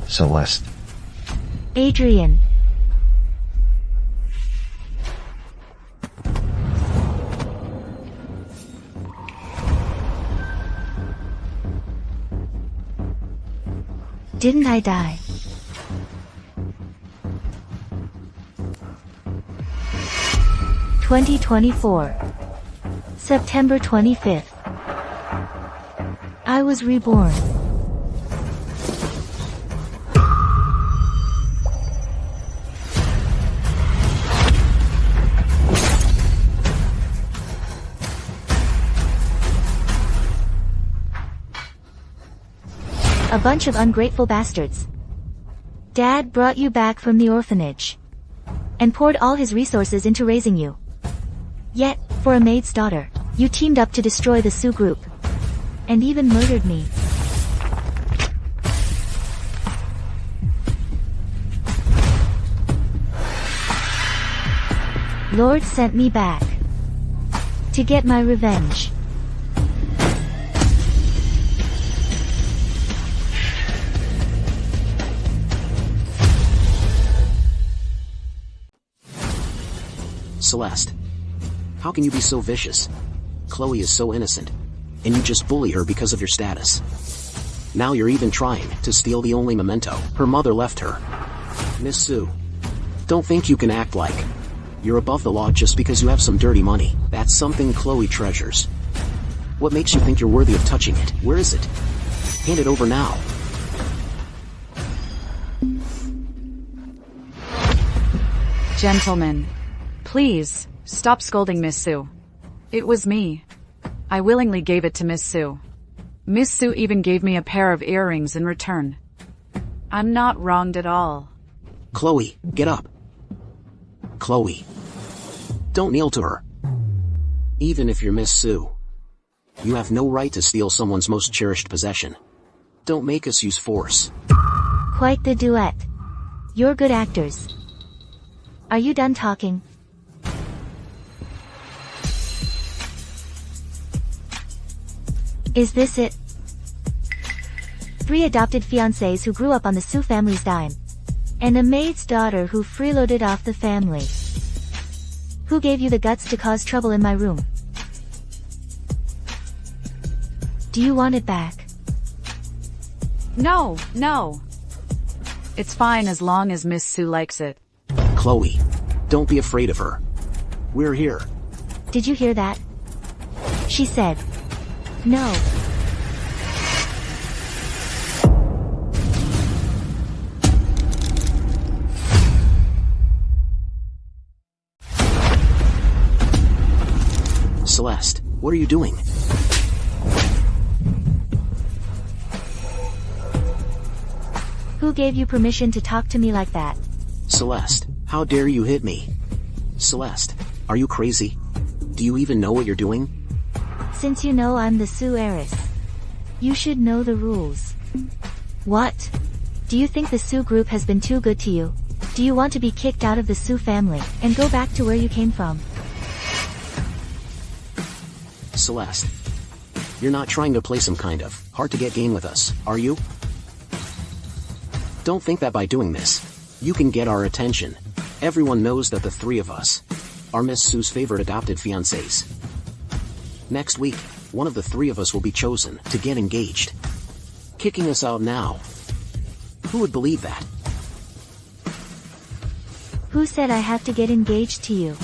Celeste. Adrien. Didn't I die? (2024) September 25th. I was reborn. A bunch of ungrateful bastards. Dad brought you back from the orphanage and poured all his resources into raising you. Yet, for a maid's daughter, you teamed up to destroy the Sioux group and even murdered me. Lord sent me back to get my revenge. Celeste. How can you be so vicious? Chloe is so innocent, and you just bully her because of your status. Now you're even trying to steal the only memento her mother left her. Miss Sue, don't think you can act like you're above the law just because you have some dirty money. That's something Chloe treasures. What makes you think you're worthy of touching it? Where is it? Hand it over now. Gentlemen, please, stop scolding Miss Sue. It was me. I willingly gave it to Miss Sue. Miss Sue even gave me a pair of earrings in return. I'm not wronged at all. Chloe, get up. Chloe, don't kneel to her. Even if you're Miss Sue, you have no right to steal someone's most cherished possession. Don't make us use force. Quite the duet. You're good actors. Are you done talking? Is this it? 3 adopted fiancés who grew up on the Sioux family's dime. And a maid's daughter who freeloaded off the family. Who gave you the guts to cause trouble in my room? Do you want it back? No, no. It's fine as long as Miss Sue likes it. Chloe, don't be afraid of her. We're here. Did you hear that? She said, no. Celeste, what are you doing? Who gave you permission to talk to me like that? Celeste, how dare you hit me? Celeste, are you crazy? Do you even know what you're doing? Since you know I'm the Sioux heiress, you should know the rules. What? Do you think the Sioux group has been too good to you? Do you want to be kicked out of the Sioux family and go back to where you came from? Celeste, you're not trying to play some kind of hard-to-get game with us, are you? Don't think that by doing this, you can get our attention. Everyone knows that the 3 of us are Miss Sue's favorite adopted fiancés. Next week, one of the 3 of us will be chosen to get engaged. Kicking us out now. Who would believe that? Who said I have to get engaged to you?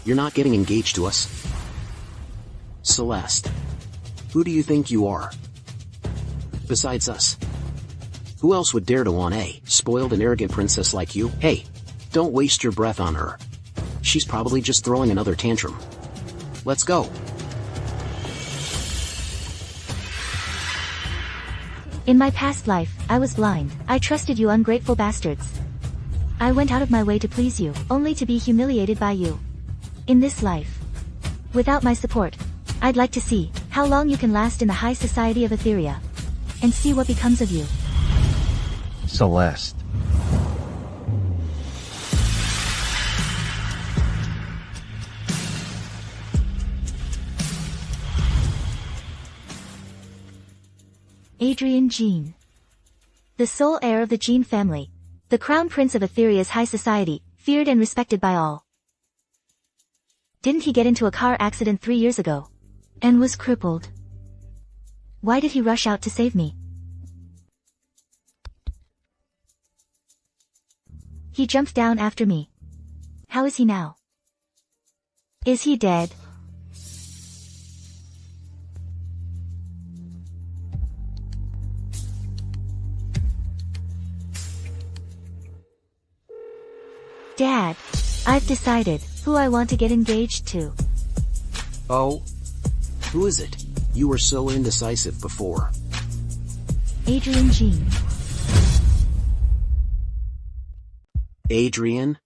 You're not getting engaged to us. Celeste, who do you think you are? Besides us, who else would dare to want a spoiled and arrogant princess like you? Hey, don't waste your breath on her. She's probably just throwing another tantrum. Let's go. In my past life, I was blind. I trusted you ungrateful bastards. I went out of my way to please you, only to be humiliated by you. In this life, without my support, I'd like to see how long you can last in the high society of Etheria, and see what becomes of you. Celeste. Adrien Jean. the sole heir of the Jean family. The crown prince of Etheria's high society, feared and respected by all. Didn't he get into a car accident 3 years ago? And was crippled? Why did he rush out to save me? He jumped down after me. How is he now? Is he dead? Dad, I've decided who I want to get engaged to. Oh? Who is it? You were so indecisive before. Adrien Jean. Adrien?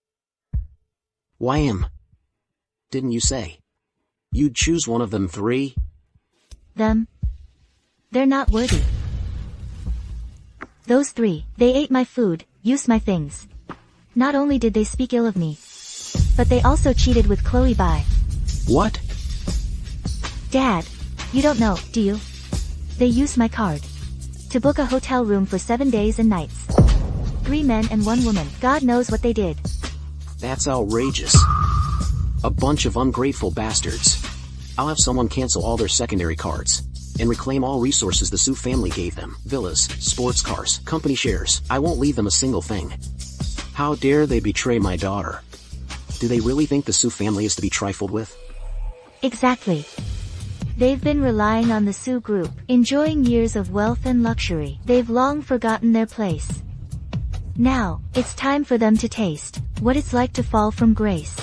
Why him? Didn't you say you'd choose one of them 3? Them? They're not worthy. Those 3, they ate my food, used my things. Not only did they speak ill of me, but they also cheated with Chloe Bai. What? Dad, you don't know, do you? They used my card to book a hotel room for 7 days and nights. 3 men and 1 woman. God knows what they did. That's outrageous. A bunch of ungrateful bastards. I'll have someone cancel all their secondary cards and reclaim all resources the Su family gave them. Villas, sports cars, company shares. I won't leave them a single thing. How dare they betray my daughter? Do they really think the Su family is to be trifled with? Exactly. They've been relying on the Su group, enjoying years of wealth and luxury. They've long forgotten their place. Now, it's time for them to taste what it's like to fall from grace.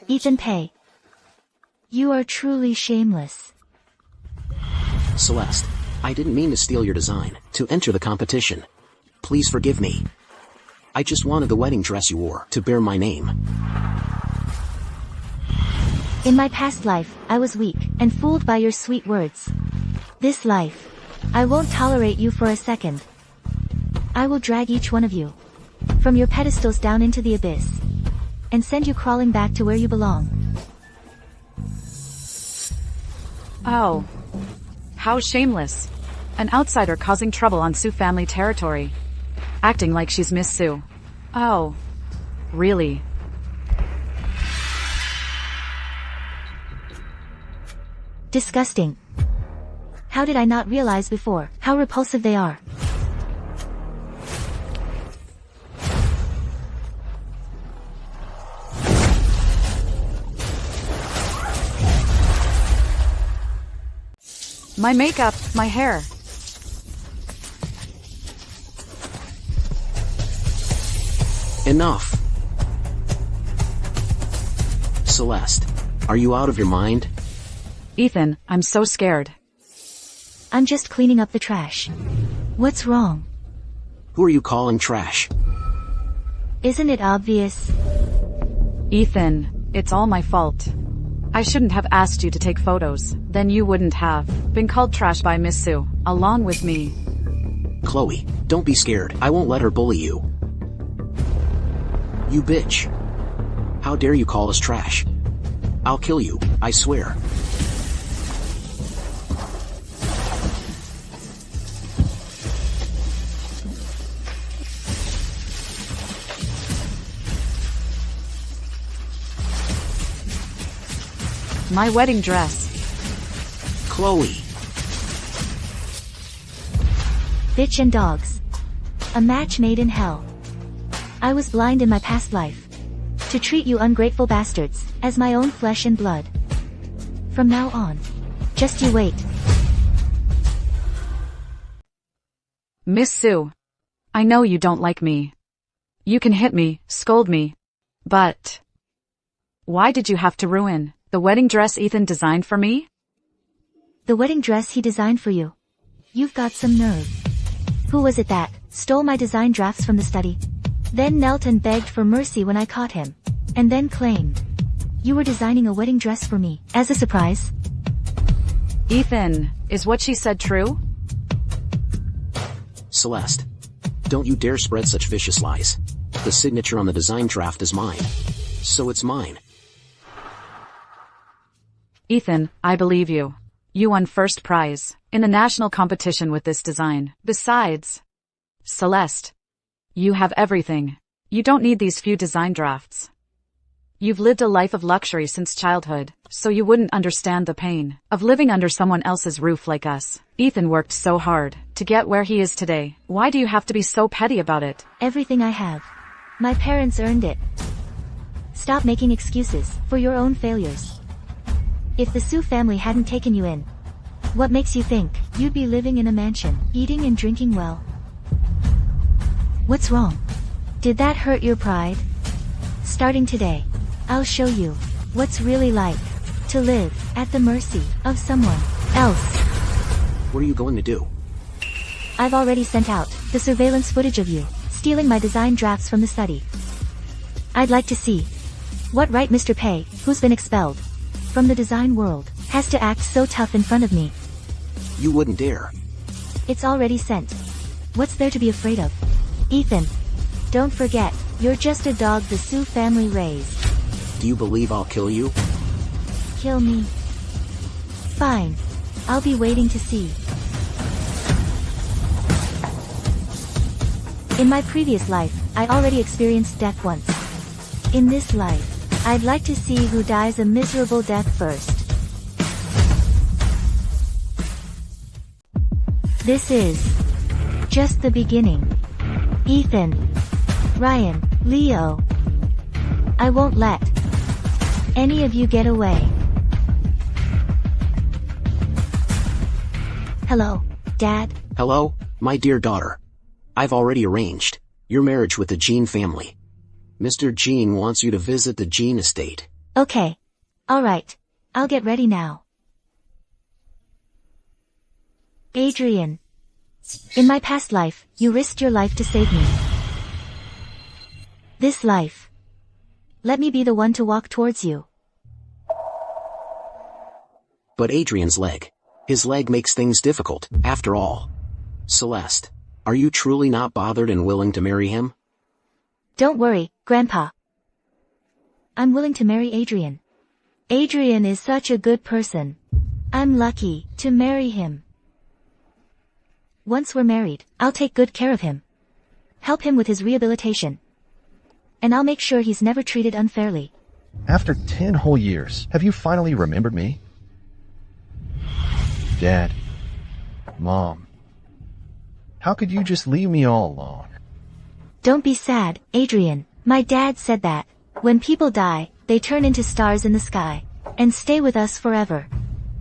Ethan Pei. You are truly shameless. Celeste, I didn't mean to steal your design to enter the competition. Please forgive me. I just wanted the wedding dress you wore to bear my name. In my past life, I was weak and fooled by your sweet words. This life, I won't tolerate you for a second. I will drag each one of you from your pedestals down into the abyss and send you crawling back to where you belong. Oh. How shameless. An outsider causing trouble on Su family territory. Acting like she's Miss Su. Oh. Really? Disgusting. How did I not realize before how repulsive they are? My makeup, my hair. Enough. Celeste, are you out of your mind? Ethan, I'm so scared. I'm just cleaning up the trash. What's wrong? Who are you calling trash? Isn't it obvious? Ethan, it's all my fault. I shouldn't have asked you to take photos. Then you wouldn't have been called trash by Miss Su, along with me. Chloe, don't be scared. I won't let her bully you. You bitch. How dare you call us trash? I'll kill you, I swear. My wedding dress. Chloe. Bitch and dogs. A match made in hell. I was blind in my past life to treat you ungrateful bastards as my own flesh and blood. From now on, just you wait. Miss Su, I know you don't like me. You can hit me, scold me. But why did you have to ruin the wedding dress Ethan designed for me? The wedding dress he designed for you. You've got some nerve. Who was it that stole my design drafts from the study? Then knelt and begged for mercy when I caught him. And then claimed you were designing a wedding dress for me as a surprise? Ethan, is what she said true? Celeste, don't you dare spread such vicious lies. The signature on the design draft is mine. So it's mine. Ethan, I believe you. You won first prize in the national competition with this design. Besides, Celeste, you have everything. You don't need these few design drafts. You've lived a life of luxury since childhood, so you wouldn't understand the pain of living under someone else's roof like us. Ethan worked so hard to get where he is today. Why do you have to be so petty about it? Everything I have. My parents earned it. Stop making excuses for your own failures. If the Sue family hadn't taken you in, what makes you think you'd be living in a mansion, eating and drinking well? What's wrong? Did that hurt your pride? Starting today, I'll show you what's really like to live at the mercy of someone else. What are you going to do? I've already sent out the surveillance footage of you stealing my design drafts from the study. I'd like to see what right Mr. Pei, who's been expelled from the design world, has to act so tough in front of me. You wouldn't dare. It's already sent. What's there to be afraid of? Ethan, don't forget, you're just a dog the Sue family raised. Do you believe I'll kill you? Kill me. Fine. I'll be waiting to see. In my previous life, I already experienced death once. In this life, I'd like to see who dies a miserable death first. This is just the beginning. Ethan, Ryan, Leo. I won't let any of you get away. Hello, Dad. Hello, my dear daughter. I've already arranged your marriage with the Jean family. Mr. Jean wants you to visit the Jean estate. Okay. Alright. I'll get ready now. Adrien. In my past life, you risked your life to save me. This life, let me be the one to walk towards you. But Adrien's leg. His leg makes things difficult, after all. Celeste, are you truly not bothered and willing to marry him? Don't worry, Grandpa. I'm willing to marry Adrien. Adrien is such a good person. I'm lucky to marry him. Once we're married, I'll take good care of him. Help him with his rehabilitation. And I'll make sure he's never treated unfairly. After 10 whole years, have you finally remembered me? Dad. Mom. How could you just leave me all alone? Don't be sad, Adrien. My dad said that when people die, they turn into stars in the sky and stay with us forever.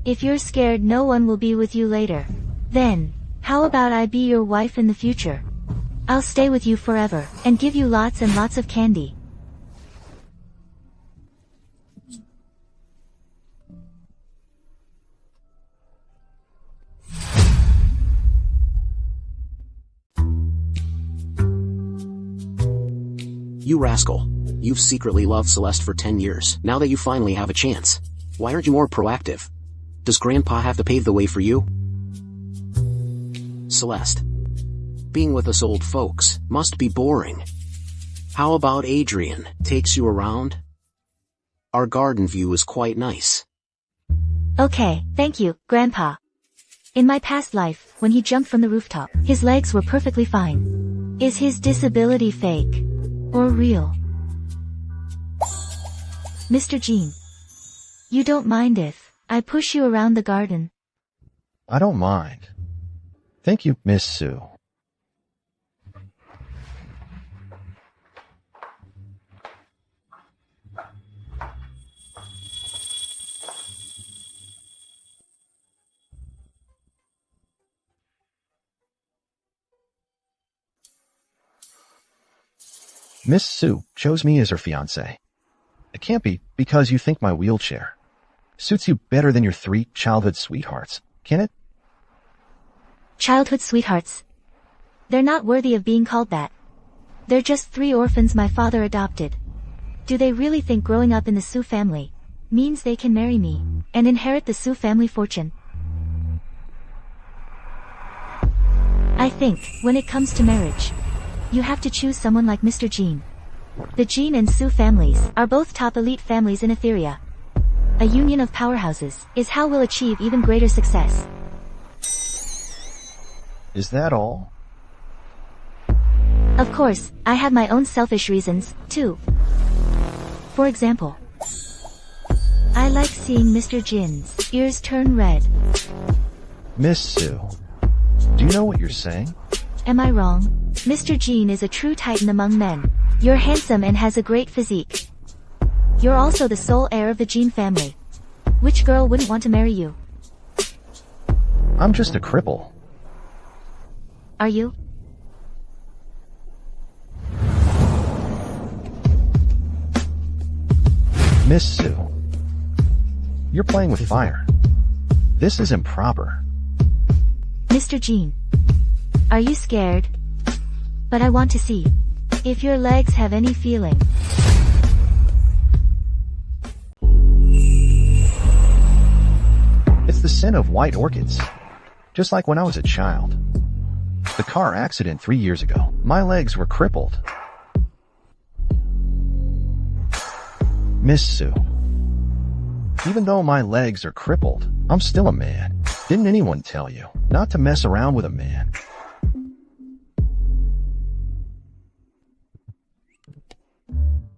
If you're scared no one will be with you later, then how about I be your wife in the future? I'll stay with you forever and give you lots and lots of candy. You rascal. You've secretly loved Celeste for 10 years. Now that you finally have a chance, why aren't you more proactive? Does Grandpa have to pave the way for you? Celeste. Being with us old folks must be boring. How about Adrien takes you around? Our garden view is quite nice. Okay, thank you, Grandpa. In my past life, when he jumped from the rooftop, his legs were perfectly fine. Is his disability fake? Or real? Mr. Jean. You don't mind if I push you around the garden? I don't mind. Thank you, Miss Sue. Miss Sue chose me as her fiancé. It can't be because you think my wheelchair suits you better than your 3 childhood sweethearts, can it? Childhood sweethearts. They're not worthy of being called that. They're just 3 orphans my father adopted. Do they really think growing up in the Sue family means they can marry me and inherit the Sue family fortune? I think, when it comes to marriage, you have to choose someone like Mr. Jean. The Jean and Sue families are both top elite families in Etheria. A union of powerhouses is how we'll achieve even greater success. Is that all? Of course, I have my own selfish reasons, too. For example, I like seeing Mr. Jin's ears turn red. Miss Sue, do you know what you're saying? Am I wrong? Mr. Jin is a true titan among men. You're handsome and has a great physique. You're also the sole heir of the Jin family. Which girl wouldn't want to marry you? I'm just a cripple. Are you? Miss Sue, you're playing with fire. This is improper. Mr. Jin, are you scared? But I want to see if your legs have any feeling. It's the sin of white orchids. Just like when I was a child. The car accident 3 years ago, my legs were crippled. Miss Sue, even though my legs are crippled, I'm still a man. Didn't anyone tell you not to mess around with a man?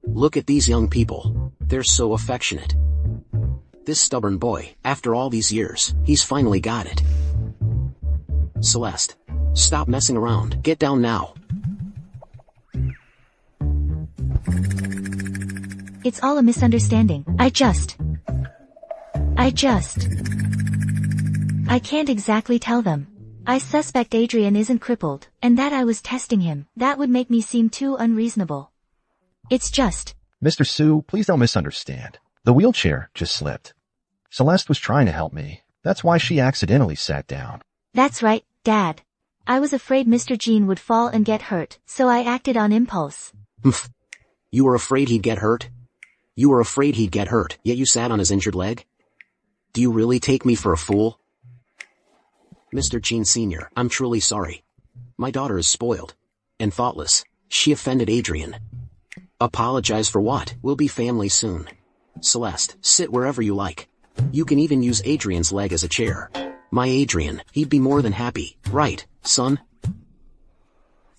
Look at these young people. They're so affectionate. This stubborn boy, after all these years, he's finally got it. Celeste, stop messing around. Get down now. It's all a misunderstanding. I can't exactly tell them. I suspect Adrien isn't crippled, and that I was testing him. That would make me seem too unreasonable. It's just... Mr. Sue, please don't misunderstand. The wheelchair just slipped. Celeste was trying to help me. That's why she accidentally sat down. That's right, Dad. I was afraid Mr. Jin would fall and get hurt, so I acted on impulse. You were afraid he'd get hurt? You were afraid he'd get hurt, yet you sat on his injured leg? Do you really take me for a fool? Mr. Jin Sr., I'm truly sorry. My daughter is spoiled and thoughtless. She offended Adrien. Apologize for what? We'll be family soon. Celeste, sit wherever you like. You can even use Adrien's leg as a chair. My Adrien, he'd be more than happy, right, son?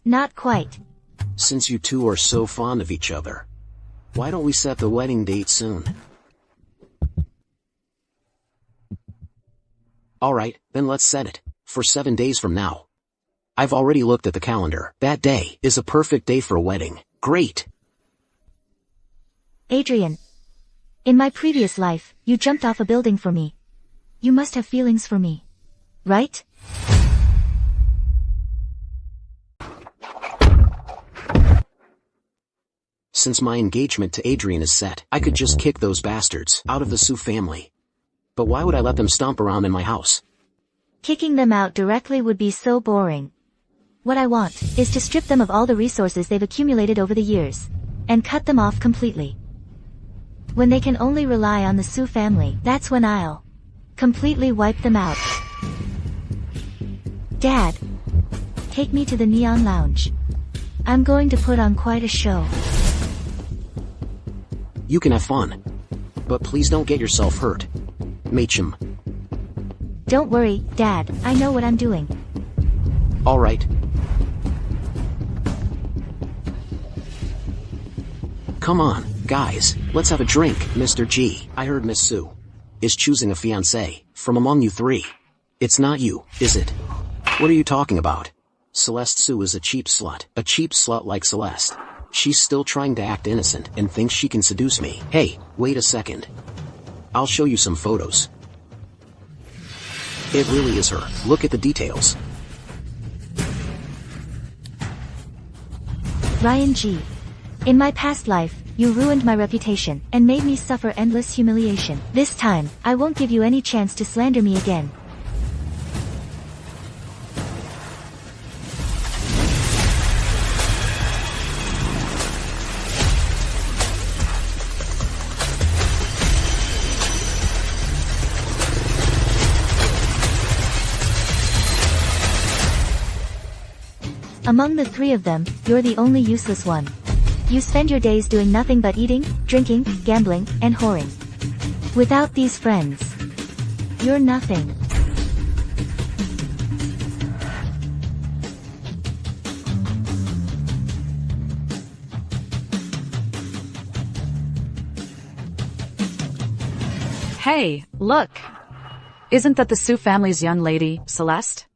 Not quite. Since you two are so fond of each other, why don't we set the wedding date soon? Alright, then let's set it. For 7 days from now. I've already looked at the calendar. That day is a perfect day for a wedding. Great! Adrien. In my previous life, you jumped off a building for me. You must have feelings for me. Right? Since my engagement to Adrien is set, I could just kick those bastards out of the Sue family. But why would I let them stomp around in my house? Kicking them out directly would be so boring. What I want is to strip them of all the resources they've accumulated over the years, and cut them off completely. When they can only rely on the Sue family, that's when I'll completely wipe them out. Dad, take me to the Neon Lounge. I'm going to put on quite a show. You can have fun. But please don't get yourself hurt. Machem. Don't worry, Dad, I know what I'm doing. Alright. Come on, guys, let's have a drink. Mr. G, I heard Miss Sue is choosing a fiancé from among you three. It's not you, is it? What are you talking about? Celeste Sue is a cheap slut like Celeste. She's still trying to act innocent and thinks she can seduce me. Hey, wait a second. I'll show you some photos. It really is her. Look at the details. Ryan G. In my past life, you ruined my reputation and made me suffer endless humiliation. This time, I won't give you any chance to slander me again. Among the three of them, you're the only useless one. You spend your days doing nothing but eating, drinking, gambling, and whoring. Without these friends, you're nothing. Hey, look! Isn't that the Sioux family's young lady, Celeste?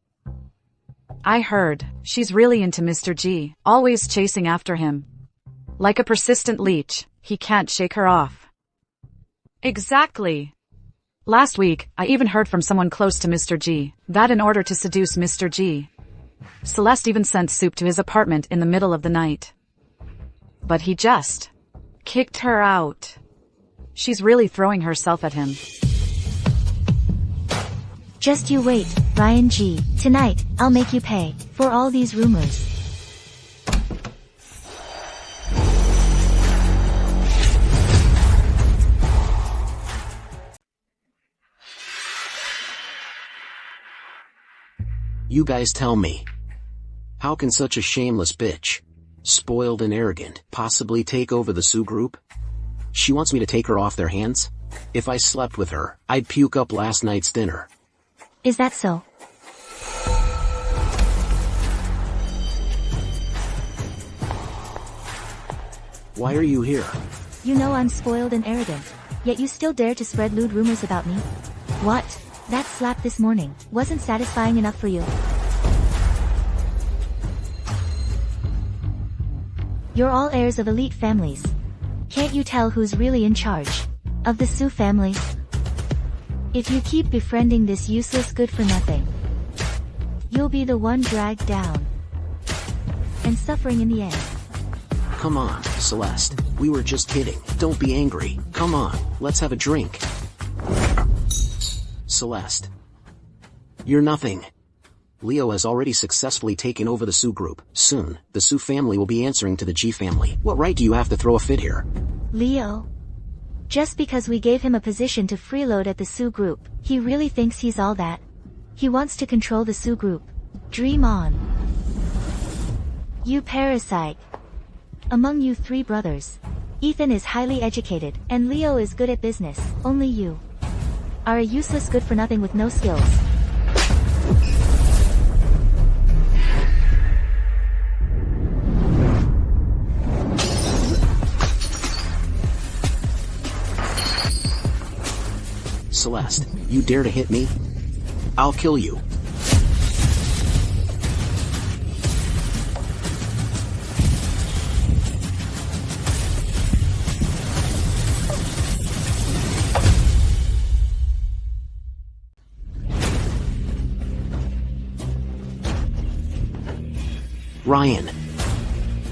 I heard. She's really into Mr. G, always chasing after him. Like a persistent leech, he can't shake her off. Exactly. Last week, I even heard from someone close to Mr. G, that in order to seduce Mr. G, Celeste even sent Soup to his apartment in the middle of the night. But he just kicked her out. She's really throwing herself at him. Just you wait, Ryan G. Tonight, I'll make you pay for all these rumors. You guys tell me. How can such a shameless bitch, spoiled and arrogant, possibly take over the Sioux group? She wants me to take her off their hands? If I slept with her, I'd puke up last night's dinner. Is that so? Why are you here? You know I'm spoiled and arrogant, yet you still dare to spread lewd rumors about me? What? That slap this morning wasn't satisfying enough for you? You're all heirs of elite families. Can't you tell who's really in charge of the Sioux family? If you keep befriending this useless good-for-nothing, you'll be the one dragged down and suffering in the end. Come on, Celeste. We were just kidding. Don't be angry. Come on, let's have a drink. Celeste. You're nothing. Leo has already successfully taken over the Sioux group. Soon, the Sioux family will be answering to the G family. What right do you have to throw a fit here? Leo? Just because we gave him a position to freeload at the Sioux group, he really thinks he's all that. He wants to control the Sioux group. Dream on. You parasite. Among you three brothers, Ethan is highly educated, and Leo is good at business. Only you are a useless good-for-nothing with no skills. Celeste, you dare to hit me? I'll kill you.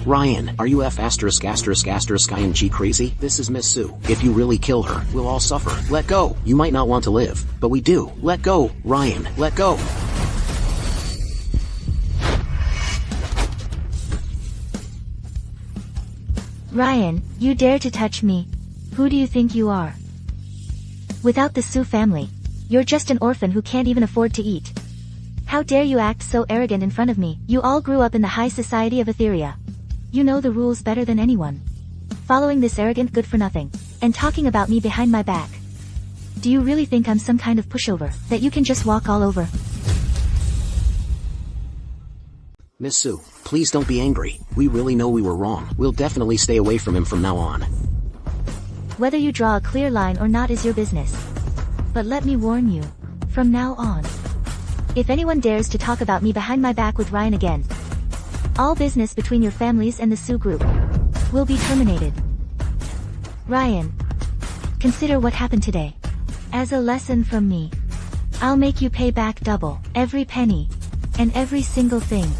Ryan, are you F***ING crazy? This is Miss Sioux. If you really kill her, we'll all suffer. Let go. You might not want to live, but we do. Let go. Ryan, let go. Ryan, you dare to touch me? Who do you think you are? Without the Sioux family, you're just an orphan who can't even afford to eat. How dare you act so arrogant in front of me? You all grew up in the high society of Etheria. You know the rules better than anyone. Following this arrogant good-for-nothing, and talking about me behind my back. Do you really think I'm some kind of pushover, that you can just walk all over? Miss Sioux, please don't be angry. We really know we were wrong. We'll definitely stay away from him from now on. Whether you draw a clear line or not is your business. But let me warn you, from now on, if anyone dares to talk about me behind my back with Ryan again, all business between your families and the Sioux group will be terminated. Ryan, consider what happened today as a lesson from me. I'll make you pay back double, every penny, and every single thing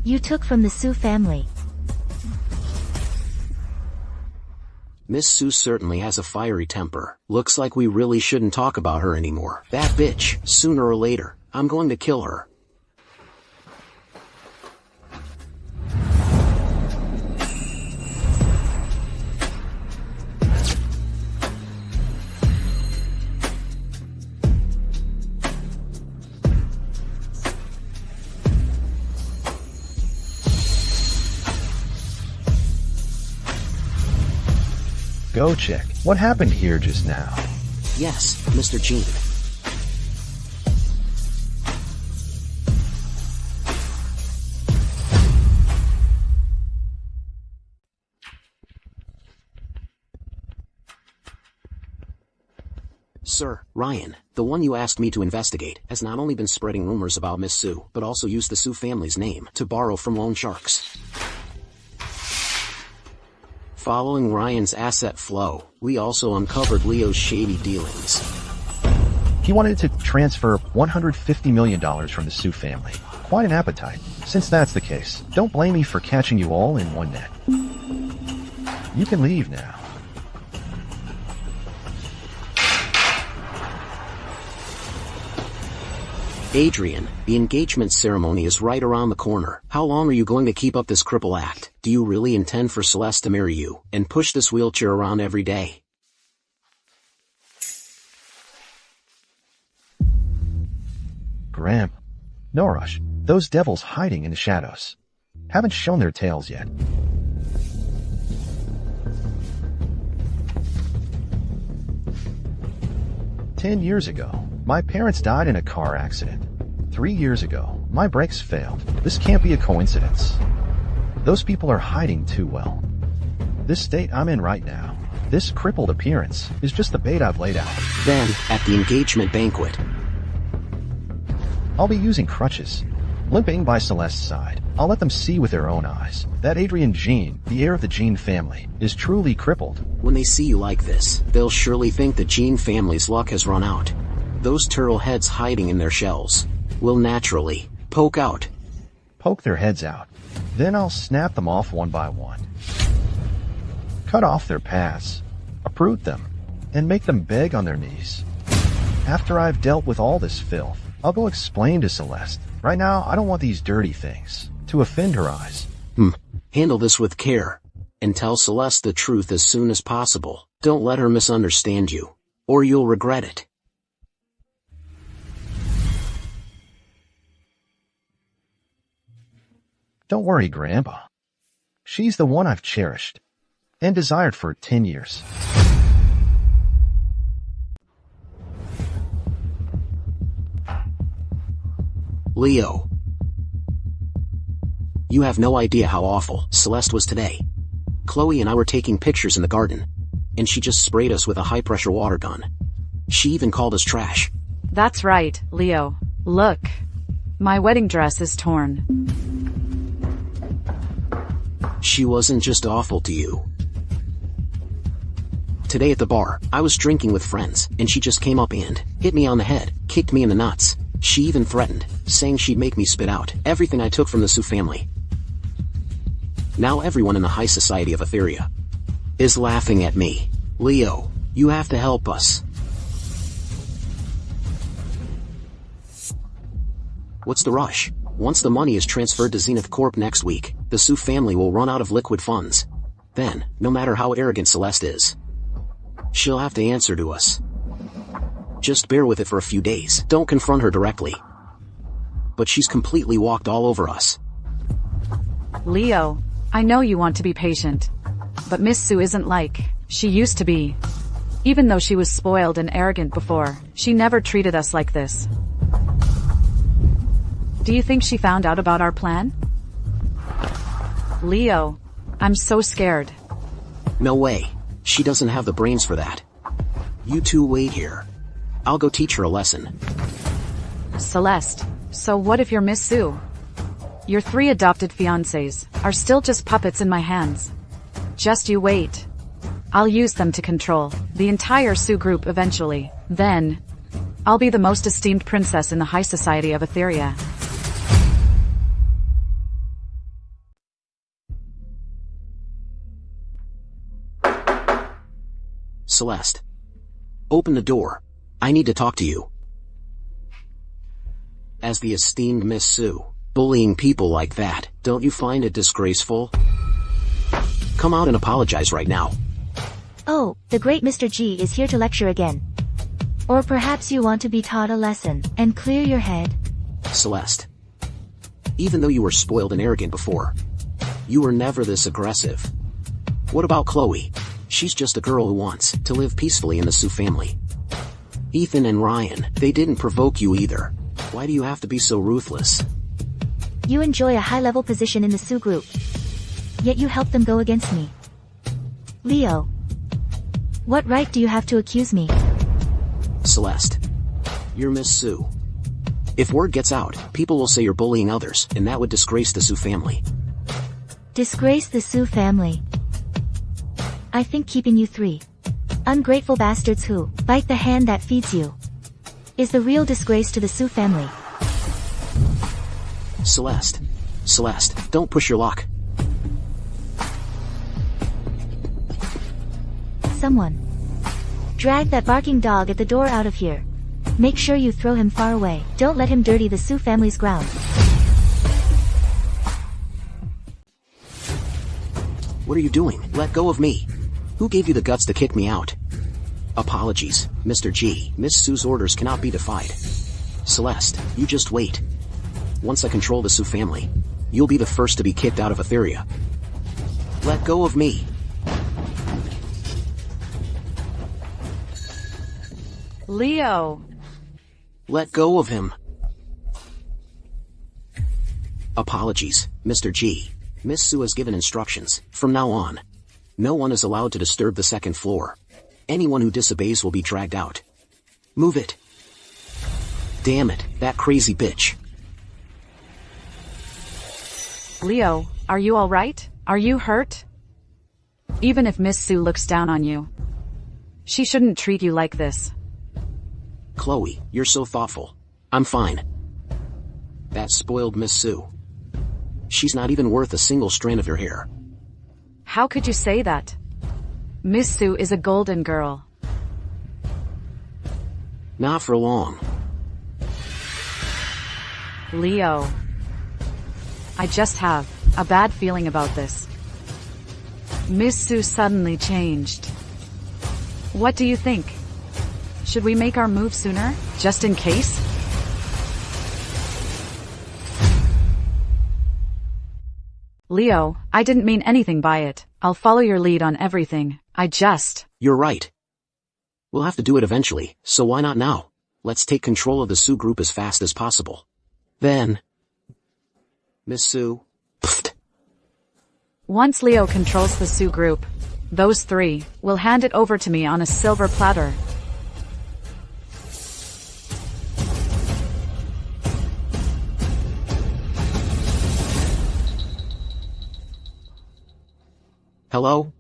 you took from the Sioux family. Miss Sioux certainly has a fiery temper. Looks like we really shouldn't talk about her anymore. That bitch, sooner or later, I'm going to kill her. Go check. What happened here just now? Yes, Mr. Jean. Sir, Ryan, the one you asked me to investigate, has not only been spreading rumors about Miss Sue, but also used the Sue family's name to borrow from loan sharks. Following Ryan's asset flow, we also uncovered Leo's shady dealings. He wanted to transfer $150 million from the Sue family. Quite an appetite. Since that's the case, don't blame me for catching you all in one net. You can leave now. Adrien, the engagement ceremony is right around the corner. How long are you going to keep up this cripple act? Do you really intend for Celeste to marry you and push this wheelchair around every day? Graham, no rush. Those devils hiding in the shadows haven't shown their tails yet. "10 years ago, my parents died in a car accident. 3 years ago, my brakes failed. This can't be a coincidence. Those people are hiding too well. This state I'm in right now, this crippled appearance, is just the bait I've laid out. Then, at the engagement banquet, I'll be using crutches, limping by Celeste's side. I'll let them see with their own eyes that Adrien Jean, the heir of the Jean family, is truly crippled. when they see you like this, they'll surely think the Jean family's luck has run out. Those turtle heads hiding in their shells will naturally poke out. Poke their heads out. Then I'll snap them off one by one. Cut off their paths, uproot them, and make them beg on their knees. After I've dealt with all this filth, I'll go explain to Celeste. Right now, I don't want these dirty things to offend her eyes. Handle this with care, and tell Celeste the truth as soon as possible. Don't let her misunderstand you, or you'll regret it. Don't worry, Grandpa. She's the one I've cherished and desired for 10 years. Leo. You have no idea how awful Celeste was today. Chloe and I were taking pictures in the garden, and she just sprayed us with a high-pressure water gun. She even called us trash. That's right, Leo. Look. My wedding dress is torn. She wasn't just awful to you. Today at the bar, I was drinking with friends, and she just came up and hit me on the head, kicked me in the nuts. She even threatened, saying she'd make me spit out everything I took from the Sue family. Now everyone in the high society of Etheria is laughing at me. Leo, you have to help us. What's the rush? Once the money is transferred to Zenith Corp next week, the Sue family will run out of liquid funds. Then, no matter how arrogant Celeste is, she'll have to answer to us. Just bear with it for a few days. Don't confront her directly. But she's completely walked all over us. Leo, I know you want to be patient. But Miss Sue isn't like she used to be. Even though she was spoiled and arrogant before, she never treated us like this. Do you think she found out about our plan? Leo, I'm so scared. No way. She doesn't have the brains for that. You two wait here. I'll go teach her a lesson. Celeste, so what if you're Miss Sue? Your 3 adopted fiancés are still just puppets in my hands. Just you wait. I'll use them to control the entire Sue group eventually. Then, I'll be the most esteemed princess in the high society of Etheria. Celeste. Open the door. I need to talk to you. As the esteemed Miss Sue, bullying people like that, don't you find it disgraceful? Come out and apologize right now. Oh, the great Mr. G is here to lecture again. Or perhaps you want to be taught a lesson and clear your head. Celeste. Even though you were spoiled and arrogant before, you were never this aggressive. What about Chloe? She's just a girl who wants to live peacefully in the Sue family. Ethan and Ryan, they didn't provoke you either. Why do you have to be so ruthless? You enjoy a high-level position in the Sue group. Yet you help them go against me. Leo. What right do you have to accuse me? Celeste. You're Miss Sue. If word gets out, people will say you're bullying others, and that would disgrace the Sue family. Disgrace the Sue family. I think keeping you three ungrateful bastards who bite the hand that feeds you is the real disgrace to the Sue family. Celeste. Celeste, don't push your luck. Someone. Drag that barking dog at the door out of here. Make sure you throw him far away. Don't let him dirty the Sue family's ground. What are you doing? Let go of me. Who gave you the guts to kick me out? Apologies, Mr. G. Miss Sue's orders cannot be defied. Celeste, you just wait. Once I control the Sue family, you'll be the first to be kicked out of Etheria. Let go of me. Leo. Let go of him. Apologies, Mr. G. Miss Sue has given instructions. From now on, no one is allowed to disturb the second floor. Anyone who disobeys will be dragged out. Move it. Damn it, that crazy bitch. Leo, are you alright? Are you hurt? Even if Miss Sue looks down on you, she shouldn't treat you like this. Chloe, you're so thoughtful. I'm fine. That spoiled Miss Sue. She's not even worth a single strand of your hair. How could you say that? Miss Sue is a golden girl. Not for long. Leo. I just have a bad feeling about this. Miss Sue suddenly changed. What do you think? Should we make our move sooner, just in case? Leo, I didn't mean anything by it. I'll follow your lead on everything. You're right. We'll have to do it eventually, so why not now? Let's take control of the Sue group as fast as possible. Then... Miss Sue... Pfft. Once Leo controls the Sue group, those three will hand it over to me on a silver platter. Hello?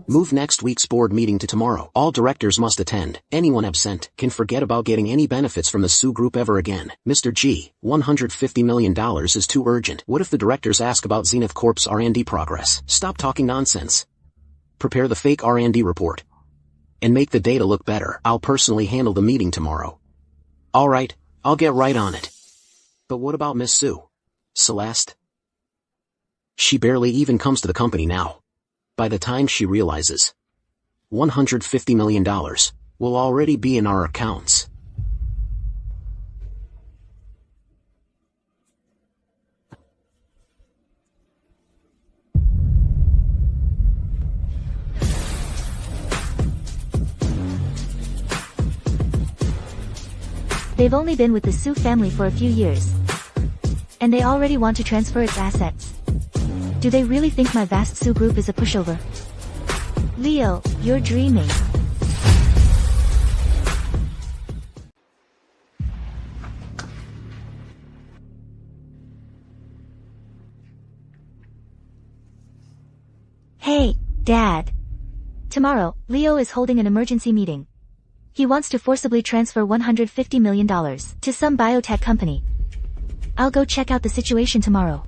Move next week's board meeting to tomorrow. All directors must attend. Anyone absent can forget about getting any benefits from the Sue group ever again. Mr. G, $150 million is too urgent. What if the directors ask about Zenith Corp's R&D progress? Stop talking nonsense. Prepare the fake R&D report. And make the data look better. I'll personally handle the meeting tomorrow. Alright, I'll get right on it. But what about Miss Sue? Celeste? She barely even comes to the company now. By the time she realizes, $150 million will already be in our accounts. They've only been with the Sue family for a few years. And they already want to transfer its assets. Do they really think my vast Sue group is a pushover? Leo, you're dreaming. Hey, Dad. Tomorrow, Leo is holding an emergency meeting. He wants to forcibly transfer $150 million to some biotech company. I'll go check out the situation tomorrow.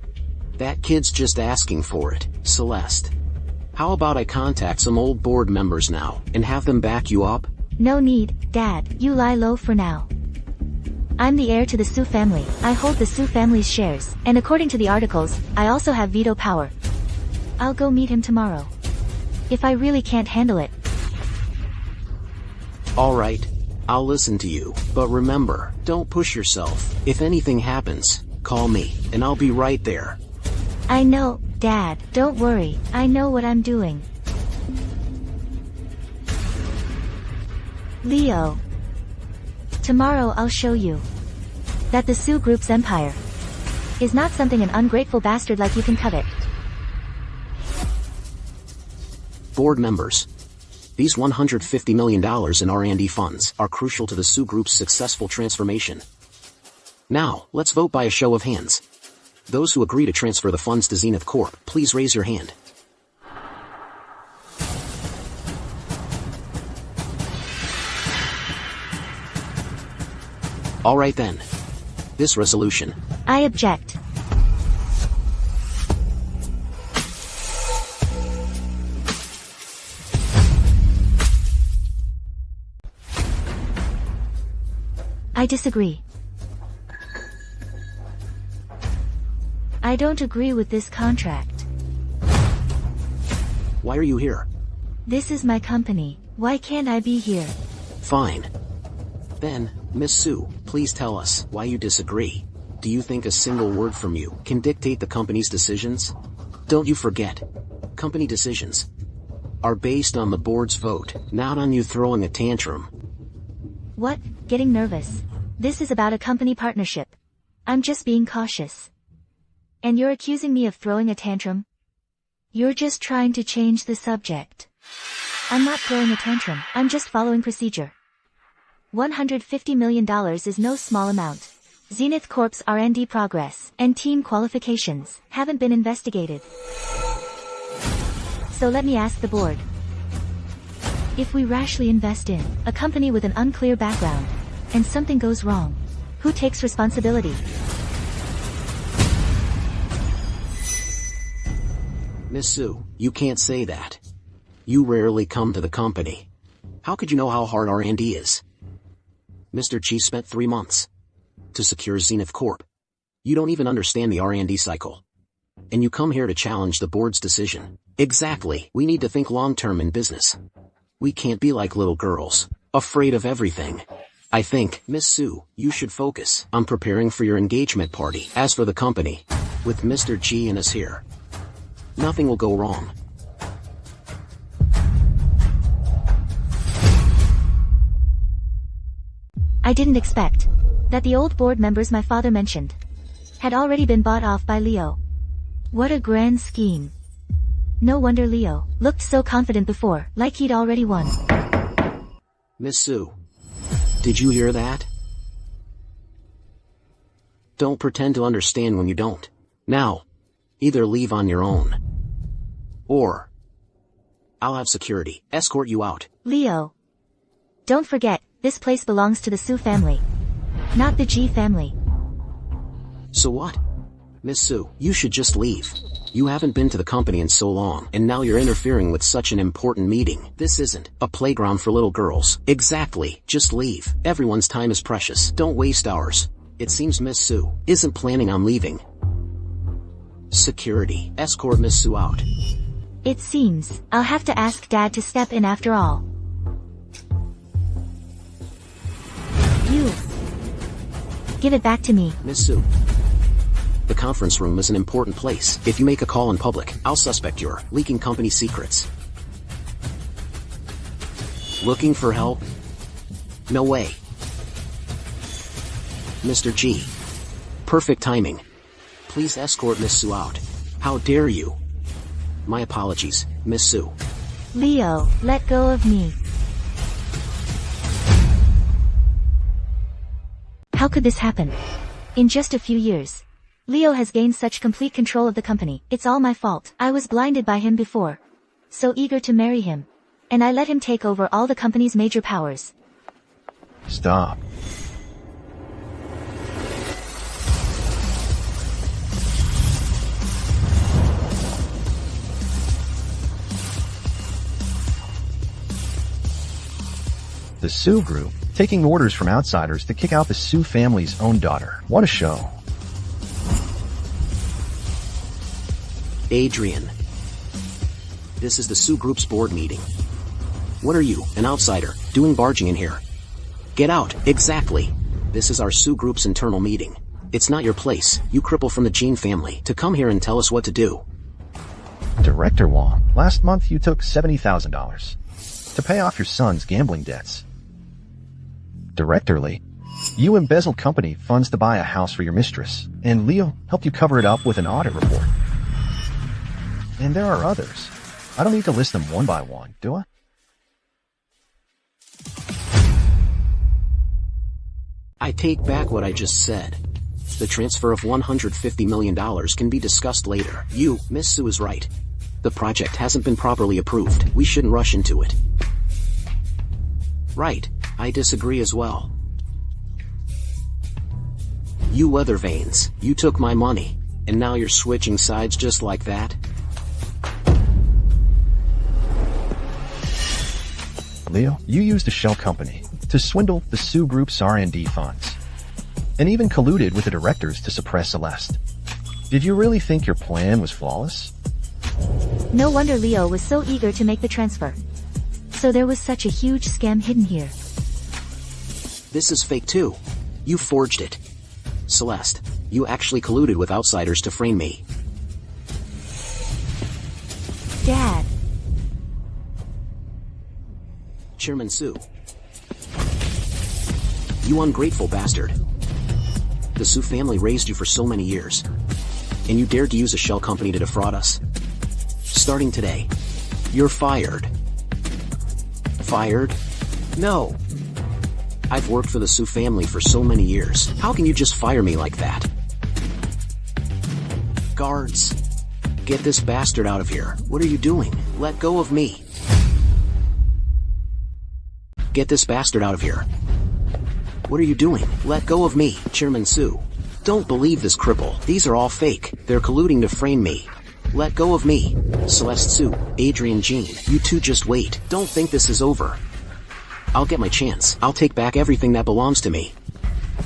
That kid's just asking for it, Celeste. How about I contact some old board members now, and have them back you up? No need, Dad, you lie low for now. I'm the heir to the Sue family. I hold the Sue family's shares, and according to the articles, I also have veto power. I'll go meet him tomorrow. If I really can't handle it. Alright, I'll listen to you, but remember, don't push yourself. If anything happens, call me, and I'll be right there. I know, Dad, don't worry, I know what I'm doing. Leo. Tomorrow I'll show you that the Sioux Group's empire is not something an ungrateful bastard like you can covet. Board members. These $150 million in R&D funds are crucial to the Sioux Group's successful transformation. Now, let's vote by a show of hands. Those who agree to transfer the funds to Zenith Corp, please raise your hand. Alright then. This resolution. I object. I disagree. I don't agree with this contract. Why are you here? This is my company. Why can't I be here? Fine. Then, Miss Sue, please tell us why you disagree. Do you think a single word from you can dictate the company's decisions? Don't you forget, company decisions are based on the board's vote, not on you throwing a tantrum. What? Getting nervous. This is about a company partnership. I'm just being cautious. And you're accusing me of throwing a tantrum? You're just trying to change the subject. I'm not throwing a tantrum, I'm just following procedure. $150 million is no small amount. Zenith Corp's R&D progress and team qualifications haven't been investigated. So let me ask the board. If we rashly invest in a company with an unclear background, and something goes wrong, who takes responsibility? Miss Sue, you can't say that. You rarely come to the company. How could you know how hard R&D is? Mr. G spent 3 months to secure Zenith Corp. You don't even understand the R&D cycle. And you come here to challenge the board's decision. Exactly. We need to think long-term in business. We can't be like little girls, afraid of everything. I think, Miss Sue, you should focus on preparing for your engagement party. As for the company, with Mr. G and us here, nothing will go wrong. I didn't expect that the old board members my father mentioned had already been bought off by Leo. What a grand scheme. No wonder Leo looked so confident before, like he'd already won. Miss Sue, did you hear that? Don't pretend to understand when you don't. Now, either leave on your own, or I'll have security escort you out. Leo, don't forget, this place belongs to the Sue family, not the G family. So what? Miss Sue, you should just leave. You haven't been to the company in so long, and now you're interfering with such an important meeting. This isn't a playground for little girls. Exactly, just leave. Everyone's time is precious. Don't waste ours. It seems Miss Sue isn't planning on leaving. Security, escort Miss Sue out. It seems I'll have to ask Dad to step in after all. You. Give it back to me. Miss Sue. The conference room is an important place. If you make a call in public, I'll suspect you're leaking company secrets. Looking for help? No way. Mr. G. Perfect timing. Please escort Miss Sue out. How dare you? My apologies, Miss Sue. Leo, let go of me. How could this happen? In just a few years, Leo has gained such complete control of the company. It's all my fault. I was blinded by him before. So eager to marry him. And I let him take over all the company's major powers. Stop. The Sioux Group, taking orders from outsiders to kick out the Sioux family's own daughter. What a show. Adrien. This is the Sioux Group's board meeting. What are you, an outsider, doing barging in here? Get out, exactly. This is our Sioux Group's internal meeting. It's not your place, you cripple from the Jean family, to come here and tell us what to do. Director Wong, last month you took $70,000 to pay off your son's gambling debts. Director Lee, You embezzled company funds to buy a house for your mistress, and Leo helped you cover it up with an audit report. And there are others. I don't need to list them one by one, do I? I take back what I just said. The transfer of $150 million can be discussed later. You, Miss Sue is right. The project hasn't been properly approved. We shouldn't rush into it. Right, I disagree as well. You weather vanes, you took my money, and now you're switching sides just like that? Leo, you used a shell company to swindle the Sue Group's R&D funds, and even colluded with the directors to suppress Celeste. Did you really think your plan was flawless? No wonder Leo was so eager to make the transfer. So there was such a huge scam hidden here. This is fake too. You forged it. Celeste, you actually colluded with outsiders to frame me. Dad. Chairman Sue. You ungrateful bastard. The Sue family raised you for so many years, and you dared to use a shell company to defraud us. Starting today, you're fired. Fired? No. I've worked for the Sue family for so many years. How can you just fire me like that? Guards, get this bastard out of here. What are you doing? Let go of me. Get this bastard out of here. What are you doing? Let go of me, Chairman Sue. Don't believe this cripple. These are all fake. They're colluding to frame me. Let go of me. Celeste Sue, Adrien Jean, you two just wait. Don't think this is over. I'll get my chance. I'll take back everything that belongs to me.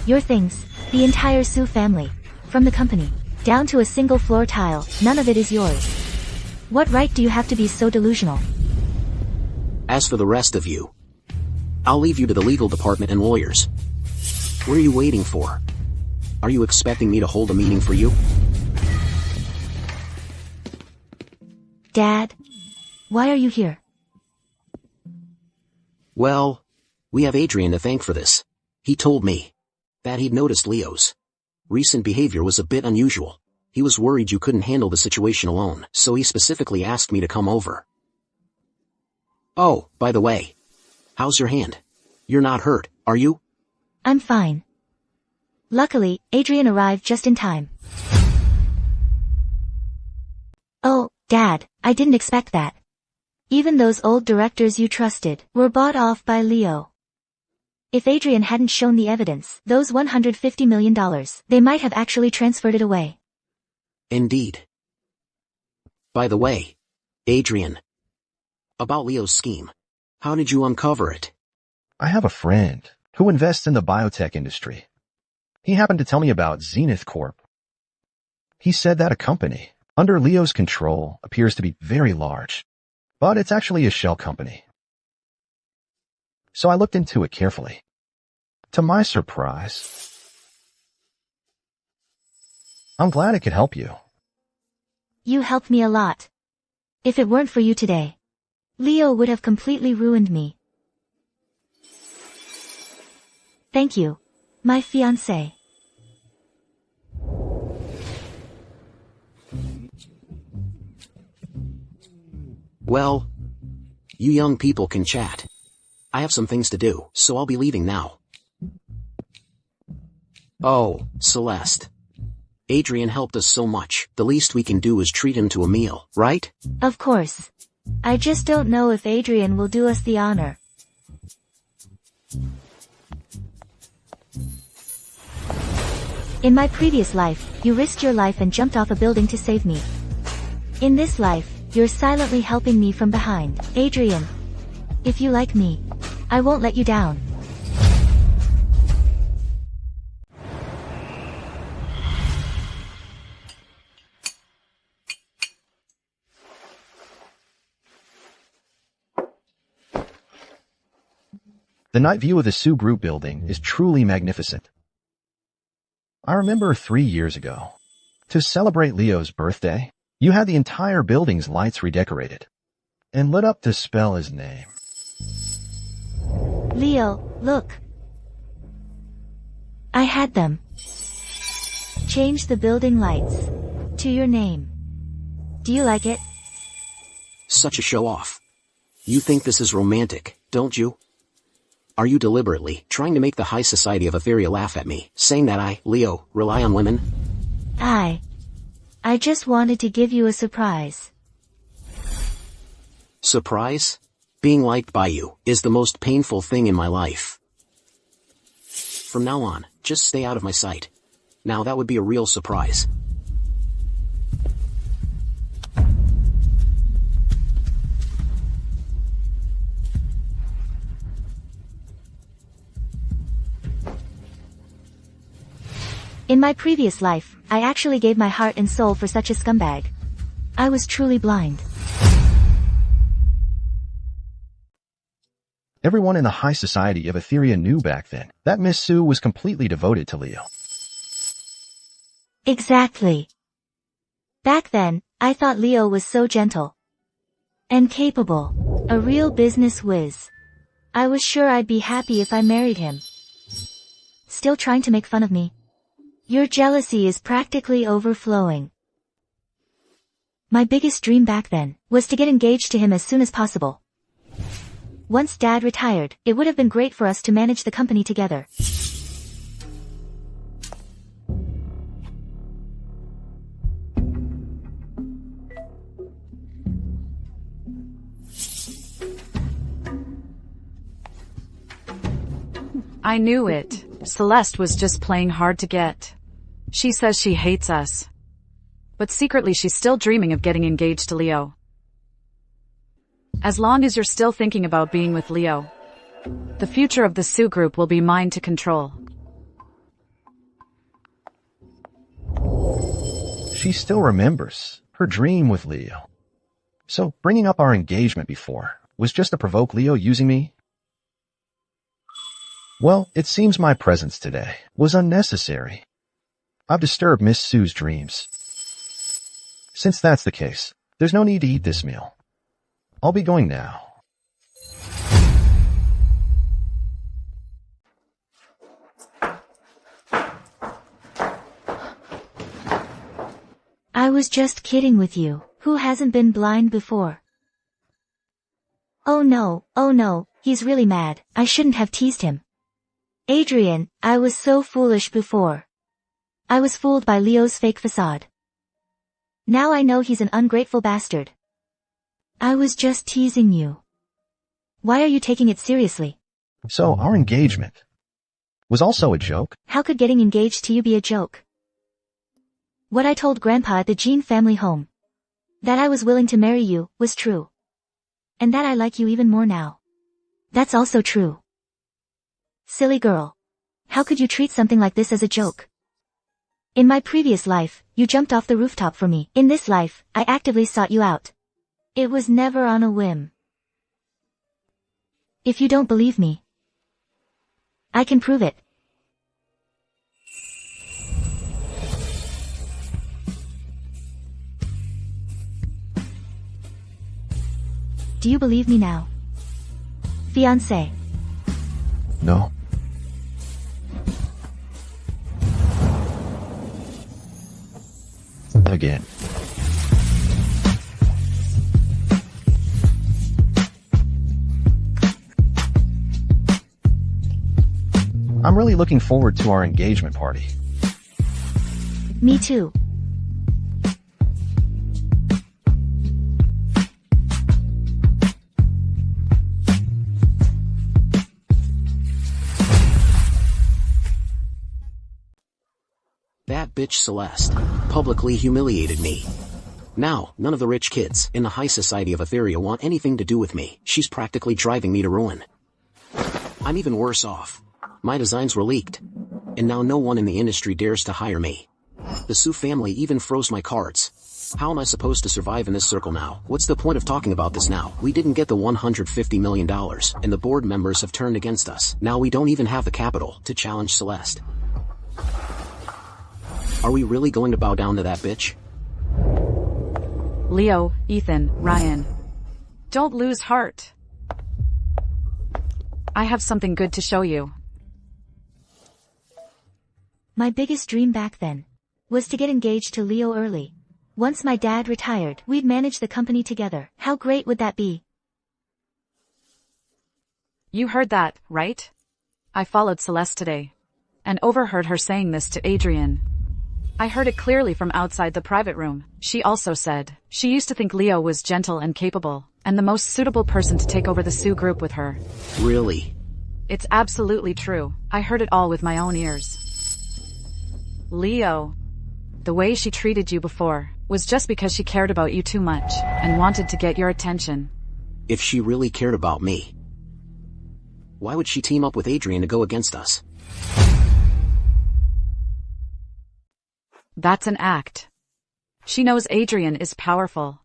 Your things, the entire Sue family, from the company, down to a single floor tile, none of it is yours. What right do you have to be so delusional? As for the rest of you, I'll leave you to the legal department and lawyers. What are you waiting for? Are you expecting me to hold a meeting for you? Dad, why are you here? Well, we have Adrien to thank for this. He told me that he'd noticed Leo's recent behavior was a bit unusual. He was worried you couldn't handle the situation alone, so he specifically asked me to come over. Oh, by the way, how's your hand? You're not hurt, are you? I'm fine. Luckily, Adrien arrived just in time. Oh, Dad, I didn't expect that. Even those old directors you trusted were bought off by Leo. If Adrien hadn't shown the evidence, those $150 million, they might have actually transferred it away. Indeed. By the way, Adrien, about Leo's scheme, how did you uncover it? I have a friend who invests in the biotech industry. He happened to tell me about Zenith Corp. He said that a company under Leo's control appears to be very large, but it's actually a shell company. So I looked into it carefully. To my surprise, I'm glad it could help you. You helped me a lot. If it weren't for you today, Leo would have completely ruined me. Thank you, my fiancé. Well, you young people can chat. I have some things to do, so I'll be leaving now. Oh, Celeste. Adrien helped us so much. The least we can do is treat him to a meal, right? Of course. I just don't know if Adrien will do us the honor. In my previous life, you risked your life and jumped off a building to save me. In this life, you're silently helping me from behind. Adrien, if you like me, I won't let you down. The night view of the Sue Group building is truly magnificent. I remember 3 years ago, to celebrate Leo's birthday, you had the entire building's lights redecorated and lit up to spell his name. Leo, look. I had them. Change the building lights to your name. Do you like it? Such a show-off. You think this is romantic, don't you? Are you deliberately trying to make the high society of Etheria laugh at me, saying that I, Leo, rely on women? I just wanted to give you a surprise. Surprise? Being liked by you is the most painful thing in my life. From now on, just stay out of my sight. Now that would be a real surprise. In my previous life, I actually gave my heart and soul for such a scumbag. I was truly blind. Everyone in the high society of Etheria knew back then that Miss Sue was completely devoted to Leo. Exactly. Back then, I thought Leo was so gentle and capable, a real business whiz. I was sure I'd be happy if I married him. Still trying to make fun of me? Your jealousy is practically overflowing. My biggest dream back then was to get engaged to him as soon as possible. Once Dad retired, it would have been great for us to manage the company together. I knew it. Celeste was just playing hard to get. She says she hates us. But secretly she's still dreaming of getting engaged to Leo. As long as you're still thinking about being with Leo, the future of the Sue group will be mine to control. She still remembers her dream with Leo. So bringing up our engagement before was just to provoke Leo using me? Well, it seems my presence today was unnecessary. I've disturbed Miss Sue's dreams. Since that's the case, there's no need to eat this meal. I'll be going now. I was just kidding with you. Who hasn't been blind before? Oh no, he's really mad. I shouldn't have teased him. Adrien, I was so foolish before. I was fooled by Leo's fake facade. Now I know he's an ungrateful bastard. I was just teasing you. Why are you taking it seriously? So our engagement was also a joke? How could getting engaged to you be a joke? What I told Grandpa at the Jean family home, that I was willing to marry you, was true. And that I like you even more now. That's also true. Silly girl. How could you treat something like this as a joke? In my previous life, you jumped off the rooftop for me. In this life, I actively sought you out. It was never on a whim. If you don't believe me, I can prove it. Do you believe me now? Fiancé. No. Again. I'm really looking forward to our engagement party. Me too. That bitch Celeste publicly humiliated me. Now, none of the rich kids in the high society of Etheria want anything to do with me. She's practically driving me to ruin. I'm even worse off. My designs were leaked, and now no one in the industry dares to hire me. The Sue family even froze my cards. How am I supposed to survive in this circle now? What's the point of talking about this now? We didn't get the $150 million, and the board members have turned against us. Now we don't even have the capital to challenge Celeste. Are we really going to bow down to that bitch? Leo, Ethan, Ryan. Don't lose heart. I have something good to show you. My biggest dream back then was to get engaged to Leo early. Once my dad retired, we'd manage the company together. How great would that be? You heard that, right? I followed Celeste today and overheard her saying this to Adrien. I heard it clearly from outside the private room. She also said she used to think Leo was gentle and capable, and the most suitable person to take over the Sue group with her. Really? It's absolutely true. I heard it all with my own ears. Leo, the way she treated you before was just because she cared about you too much and wanted to get your attention. If she really cared about me, why would she team up with Adrien to go against us? That's an act. She knows Adrien is powerful.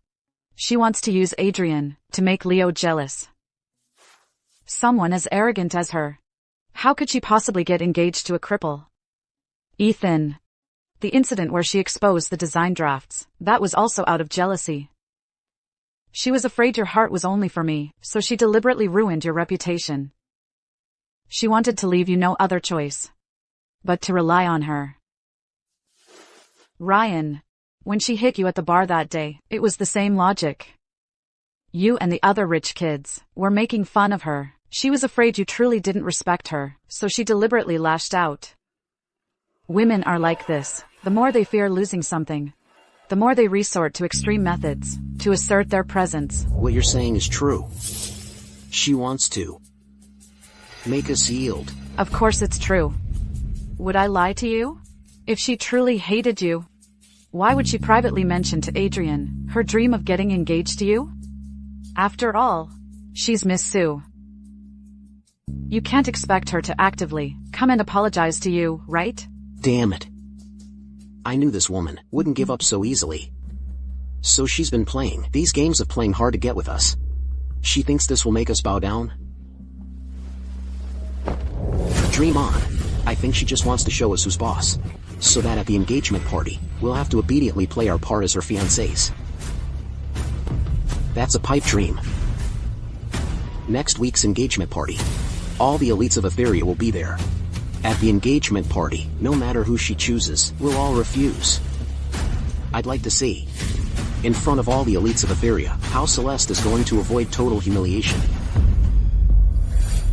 She wants to use Adrien to make Leo jealous. Someone as arrogant as her. How could she possibly get engaged to a cripple? Ethan. The incident where she exposed the design drafts, that was also out of jealousy. She was afraid your heart was only for me, so she deliberately ruined your reputation. She wanted to leave you no other choice but to rely on her. Ryan, when she hit you at the bar that day, it was the same logic. You and the other rich kids were making fun of her. She was afraid you truly didn't respect her, so she deliberately lashed out. Women are like this. The more they fear losing something, the more they resort to extreme methods to assert their presence. What you're saying is true. She wants to make us yield. Of course it's true. Would I lie to you? If she truly hated you, why would she privately mention to Adrien her dream of getting engaged to you? After all, she's Miss Sue. You can't expect her to actively come and apologize to you, right? Damn it. I knew this woman wouldn't give up so easily. So she's been playing these games of playing hard to get with us. She thinks this will make us bow down? Dream on. I think she just wants to show us who's boss, so that at the engagement party, we'll have to obediently play our part as her fiancés. That's a pipe dream. Next week's engagement party. All the elites of Etheria will be there. At the engagement party, no matter who she chooses, we'll all refuse. I'd like to see, in front of all the elites of Etheria, how Celeste is going to avoid total humiliation.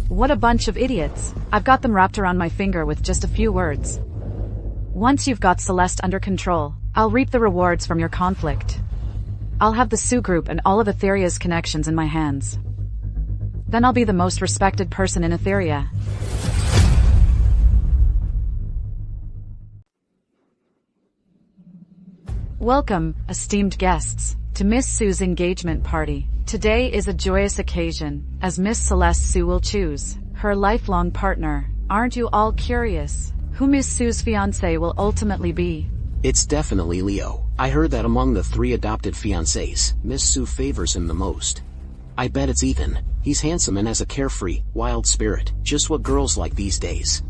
What a bunch of idiots. I've got them wrapped around my finger with just a few words. Once you've got Celeste under control, I'll reap the rewards from your conflict. I'll have the Sue group and all of Etheria's connections in my hands. Then I'll be the most respected person in Etheria. Welcome, esteemed guests, to Miss Sue's engagement party. Today is a joyous occasion, as Miss Celeste Sue will choose her lifelong partner. Aren't you all curious who Miss Sue's fiancé will ultimately be? It's definitely Leo. I heard that among the 3 adopted fiancés, Miss Sue favors him the most. I bet it's Ethan. He's handsome and has a carefree, wild spirit, just what girls like these days.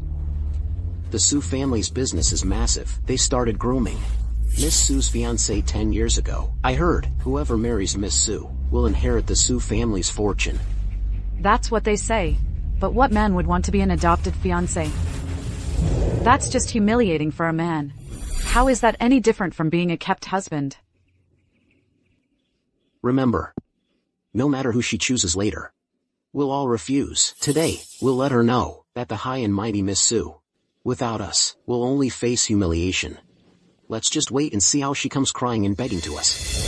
The Sue family's business is massive. They started grooming Miss Sue's fiancé 10 years ago. I heard whoever marries Miss Sue will inherit the Sue family's fortune. That's what they say. But what man would want to be an adopted fiancé? That's just humiliating for a man. How is that any different from being a kept husband? Remember, no matter who she chooses later, we'll all refuse. Today, we'll let her know that the high and mighty Miss Sue, without us, will only face humiliation. Let's just wait and see how she comes crying and begging to us.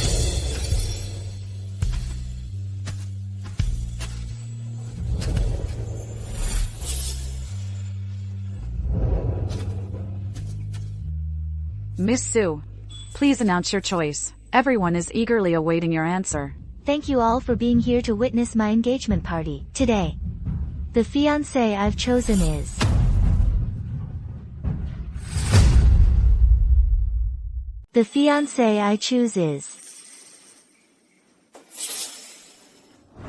Miss Sue, please announce your choice. Everyone is eagerly awaiting your answer. Thank you all for being here to witness my engagement party today. The fiancé I've chosen is... The fiancé I choose is...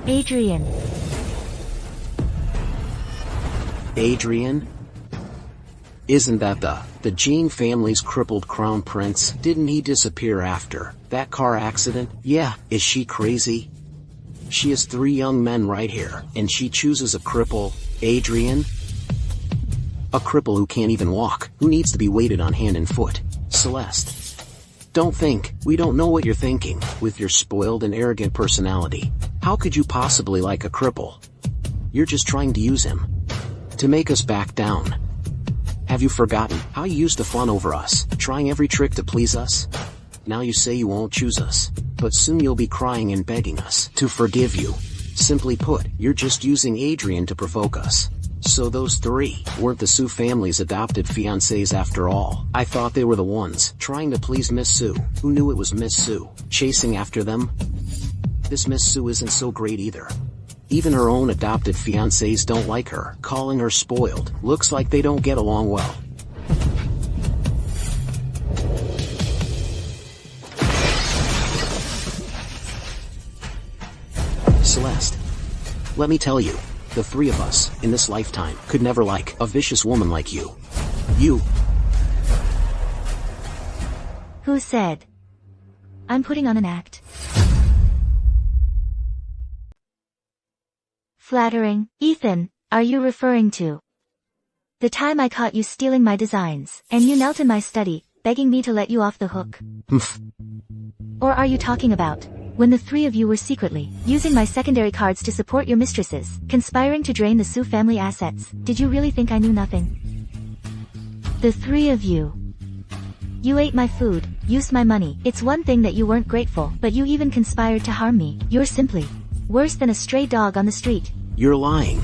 Adrien. Adrien? Isn't that the Jean family's crippled crown prince? Didn't he disappear after that car accident? Yeah, is she crazy? She has 3 young men right here, and she chooses a cripple, Adrien? A cripple who can't even walk, who needs to be weighted on hand and foot. Celeste. Don't think, we don't know what you're thinking, with your spoiled and arrogant personality. How could you possibly like a cripple? You're just trying to use him. To make us back down. Have you forgotten how you used to fawn over us, trying every trick to please us? Now you say you won't choose us, but soon you'll be crying and begging us to forgive you. Simply put, you're just using Adrien to provoke us. So those three weren't the Sue family's adopted fiancés after all. I thought they were the ones trying to please Miss Sue. Who knew it was Miss Sue chasing after them? This Miss Sue isn't so great either. Even her own adopted fiancés don't like her, calling her spoiled. Looks like they don't get along well. Celeste, let me tell you, the three of us, in this lifetime, could never like a vicious woman like you. You. Who said? I'm putting on an act. Flattering. Ethan, are you referring to the time I caught you stealing my designs, and you knelt in my study, begging me to let you off the hook? Or are you talking about when the three of you were secretly using my secondary cards to support your mistresses, conspiring to drain the Sue family assets? Did you really think I knew nothing? The three of you. You ate my food, used my money. It's one thing that you weren't grateful, but you even conspired to harm me. You're simply worse than a stray dog on the street. You're lying.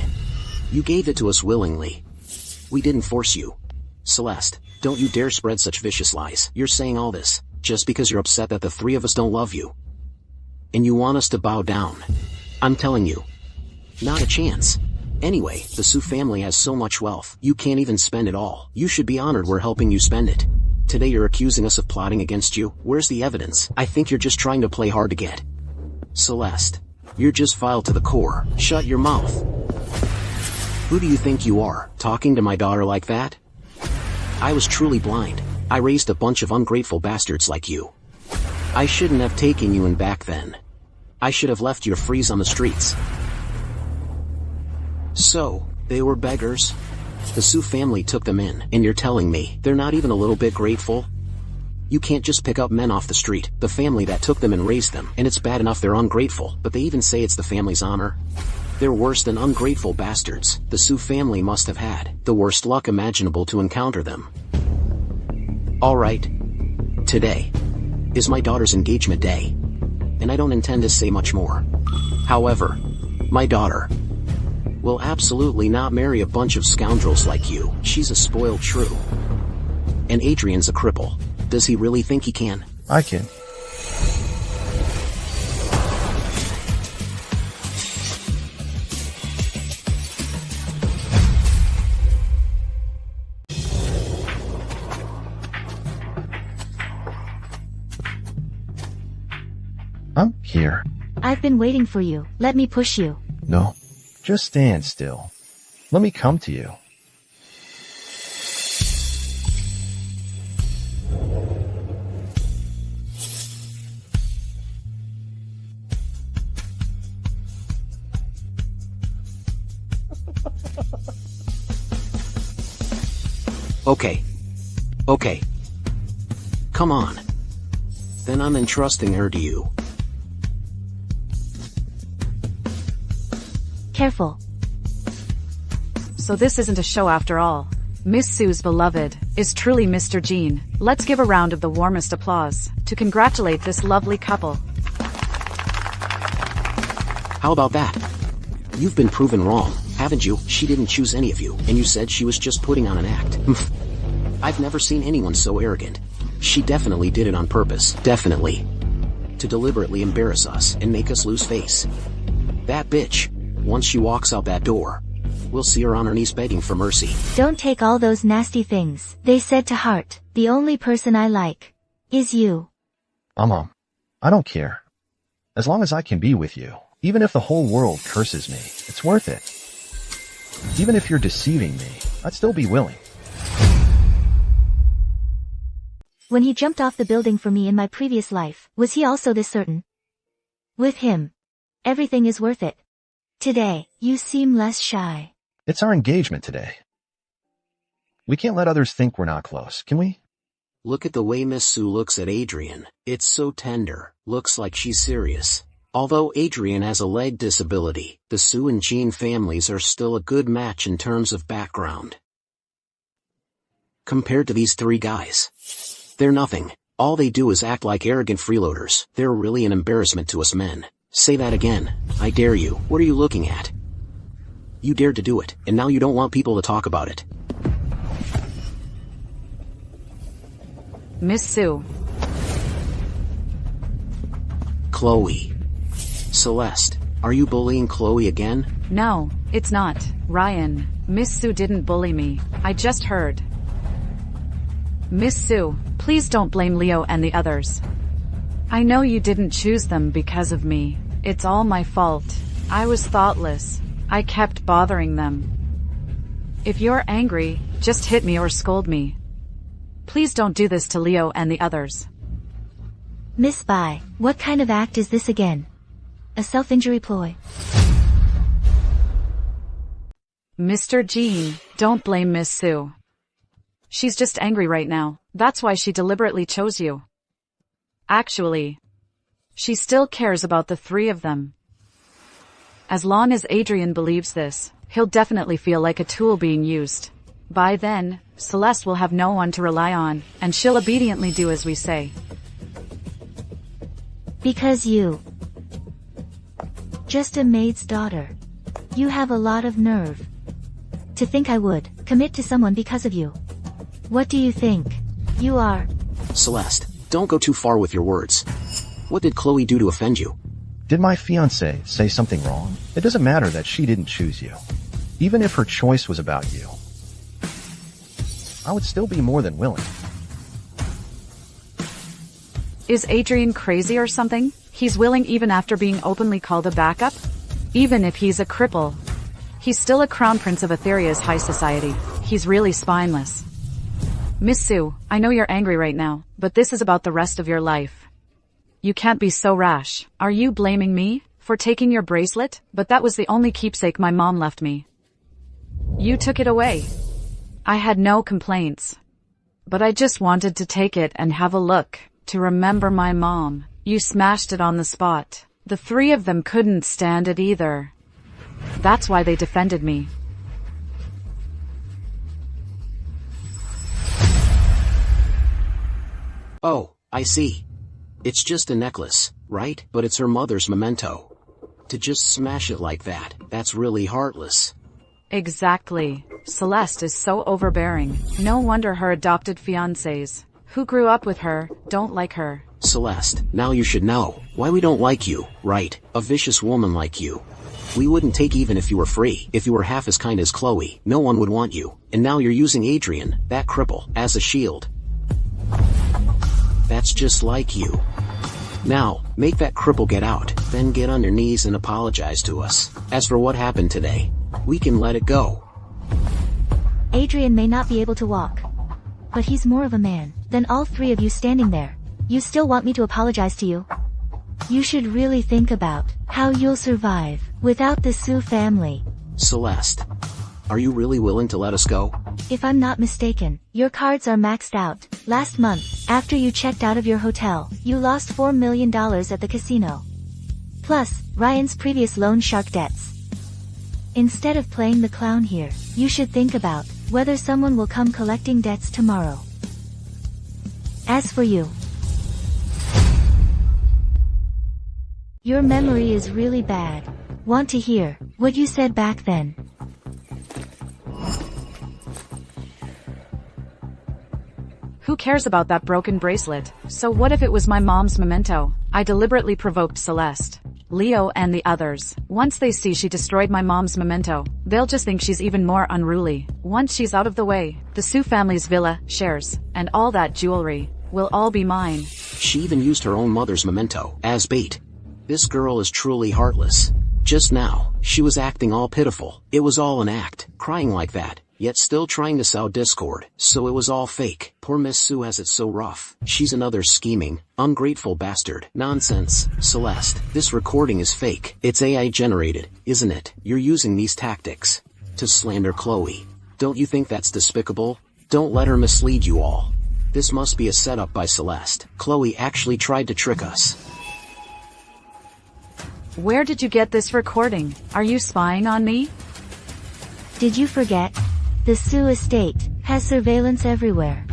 You gave it to us willingly. We didn't force you. Celeste, don't you dare spread such vicious lies. You're saying all this just because you're upset that the three of us don't love you. And you want us to bow down. I'm telling you, not a chance. Anyway, the Sue family has so much wealth, you can't even spend it all. You should be honored we're helping you spend it. Today you're accusing us of plotting against you. Where's the evidence? I think you're just trying to play hard to get. Celeste, you're just vile to the core. Shut your mouth. Who do you think you are, talking to my daughter like that? I was truly blind. I raised a bunch of ungrateful bastards like you. I shouldn't have taken you in back then. I should have left you to freeze on the streets. So, they were beggars? The Sue family took them in, and you're telling me they're not even a little bit grateful? You can't just pick up men off the street, the family that took them and raised them, and it's bad enough they're ungrateful, but they even say it's the family's honor. They're worse than ungrateful bastards. The Sue family must have had the worst luck imaginable to encounter them. Alright. Today is my daughter's engagement day, and I don't intend to say much more. However, my daughter will absolutely not marry a bunch of scoundrels like you. She's a spoiled shrew. And Adrien's a cripple. Does he really think he can? I can. I'm here. I've been waiting for you. Let me push you. No. Just stand still. Let me come to you. Okay. Okay. Come on. Then I'm entrusting her to you. Careful. So this isn't a show after all. Miss Sue's beloved is truly Mr. Jean. Let's give a round of the warmest applause to congratulate this lovely couple. How about that? You've been proven wrong, haven't you? She didn't choose any of you, and you said she was just putting on an act. I've never seen anyone so arrogant. She definitely did it on purpose. Definitely. To deliberately embarrass us and make us lose face. That bitch. Once she walks out that door, we'll see her on her knees begging for mercy. Don't take all those nasty things they said to heart. The only person I like is you. Mom, I don't care. As long as I can be with you, even if the whole world curses me, it's worth it. Even if you're deceiving me, I'd still be willing. When he jumped off the building for me in my previous life, was he also this certain? With him, everything is worth it. Today, you seem less shy. It's our engagement today. We can't let others think we're not close, can we? Look at the way Miss Sue looks at Adrien. It's so tender. Looks like she's serious. Although Adrien has a leg disability, the Sue and Jean families are still a good match in terms of background. Compared to these three guys, they're nothing. All they do is act like arrogant freeloaders. They're really an embarrassment to us men. Say that again. I dare you. What are you looking at? You dared to do it, and now you don't want people to talk about it. Miss Sue. Chloe. Celeste, are you bullying Chloe again? No, it's not. Ryan, Miss Sue didn't bully me. I just heard. Miss Sue, please don't blame Leo and the others. I know you didn't choose them because of me. It's all my fault. I was thoughtless. I kept bothering them. If you're angry, just hit me or scold me. Please don't do this to Leo and the others. Miss Bai, what kind of act is this again? A self-injury ploy? Mr. Jean, don't blame Miss Sue. She's just angry right now. That's why she deliberately chose you. Actually, she still cares about the three of them. As long as Adrien believes this, he'll definitely feel like a tool being used. By then, Celeste will have no one to rely on, and she'll obediently do as we say. Because you... just a maid's daughter. You have a lot of nerve. To think I would commit to someone because of you. What do you think? You are... Celeste, don't go too far with your words. What did Chloe do to offend you? Did my fiancé say something wrong? It doesn't matter that she didn't choose you. Even if her choice was about you, I would still be more than willing. Is Adrien crazy or something? He's willing even after being openly called a backup? Even if he's a cripple. He's still a crown prince of Etheria's high society. He's really spineless. Miss Sue, I know you're angry right now, but this is about the rest of your life. You can't be so rash. Are you blaming me for taking your bracelet? But that was the only keepsake my mom left me. You took it away. I had no complaints. But I just wanted to take it and have a look, to remember my mom. You smashed it on the spot. The three of them couldn't stand it either. That's why they defended me. Oh, I see. It's just a necklace, right? But it's her mother's memento. To just smash it like that, that's really heartless. Exactly. Celeste is so overbearing. No wonder her adopted fiancés, who grew up with her, don't like her. Celeste, now you should know why we don't like you, right? A vicious woman like you. We wouldn't take even if you were free. If you were half as kind as Chloe, no one would want you. And now you're using Adrien, that cripple, as a shield. That's just like you. Now, make that cripple get out, then get on your knees and apologize to us. As for what happened today, we can let it go. Adrien may not be able to walk, but he's more of a man than all three of you standing there. You still want me to apologize to you? You should really think about how you'll survive without the Sue family. Celeste, are you really willing to let us go? If I'm not mistaken, your cards are maxed out. Last month, after you checked out of your hotel, you lost $4 million at the casino. Plus, Ryan's previous loan shark debts. Instead of playing the clown here, you should think about whether someone will come collecting debts tomorrow. As for you, your memory is really bad. Want to hear what you said back then? Who cares about that broken bracelet? So what if it was my mom's memento? I deliberately provoked Celeste, Leo and the others. Once they see she destroyed my mom's memento, they'll just think she's even more unruly. Once she's out of the way, the Sue family's villa, shares, and all that jewelry will all be mine. She even used her own mother's memento as bait. This girl is truly heartless. Just now, she was acting all pitiful. It was all an act, crying like that, yet still trying to sow discord, so it was all fake. Poor Miss Sue has it so rough. She's another scheming, ungrateful bastard. Nonsense, Celeste. This recording is fake. It's AI generated, isn't it? You're using these tactics to slander Chloe. Don't you think that's despicable? Don't let her mislead you all. This must be a setup by Celeste. Chloe actually tried to trick us. Where did you get this recording? Are you spying on me? Did you forget? The Sue estate has surveillance everywhere.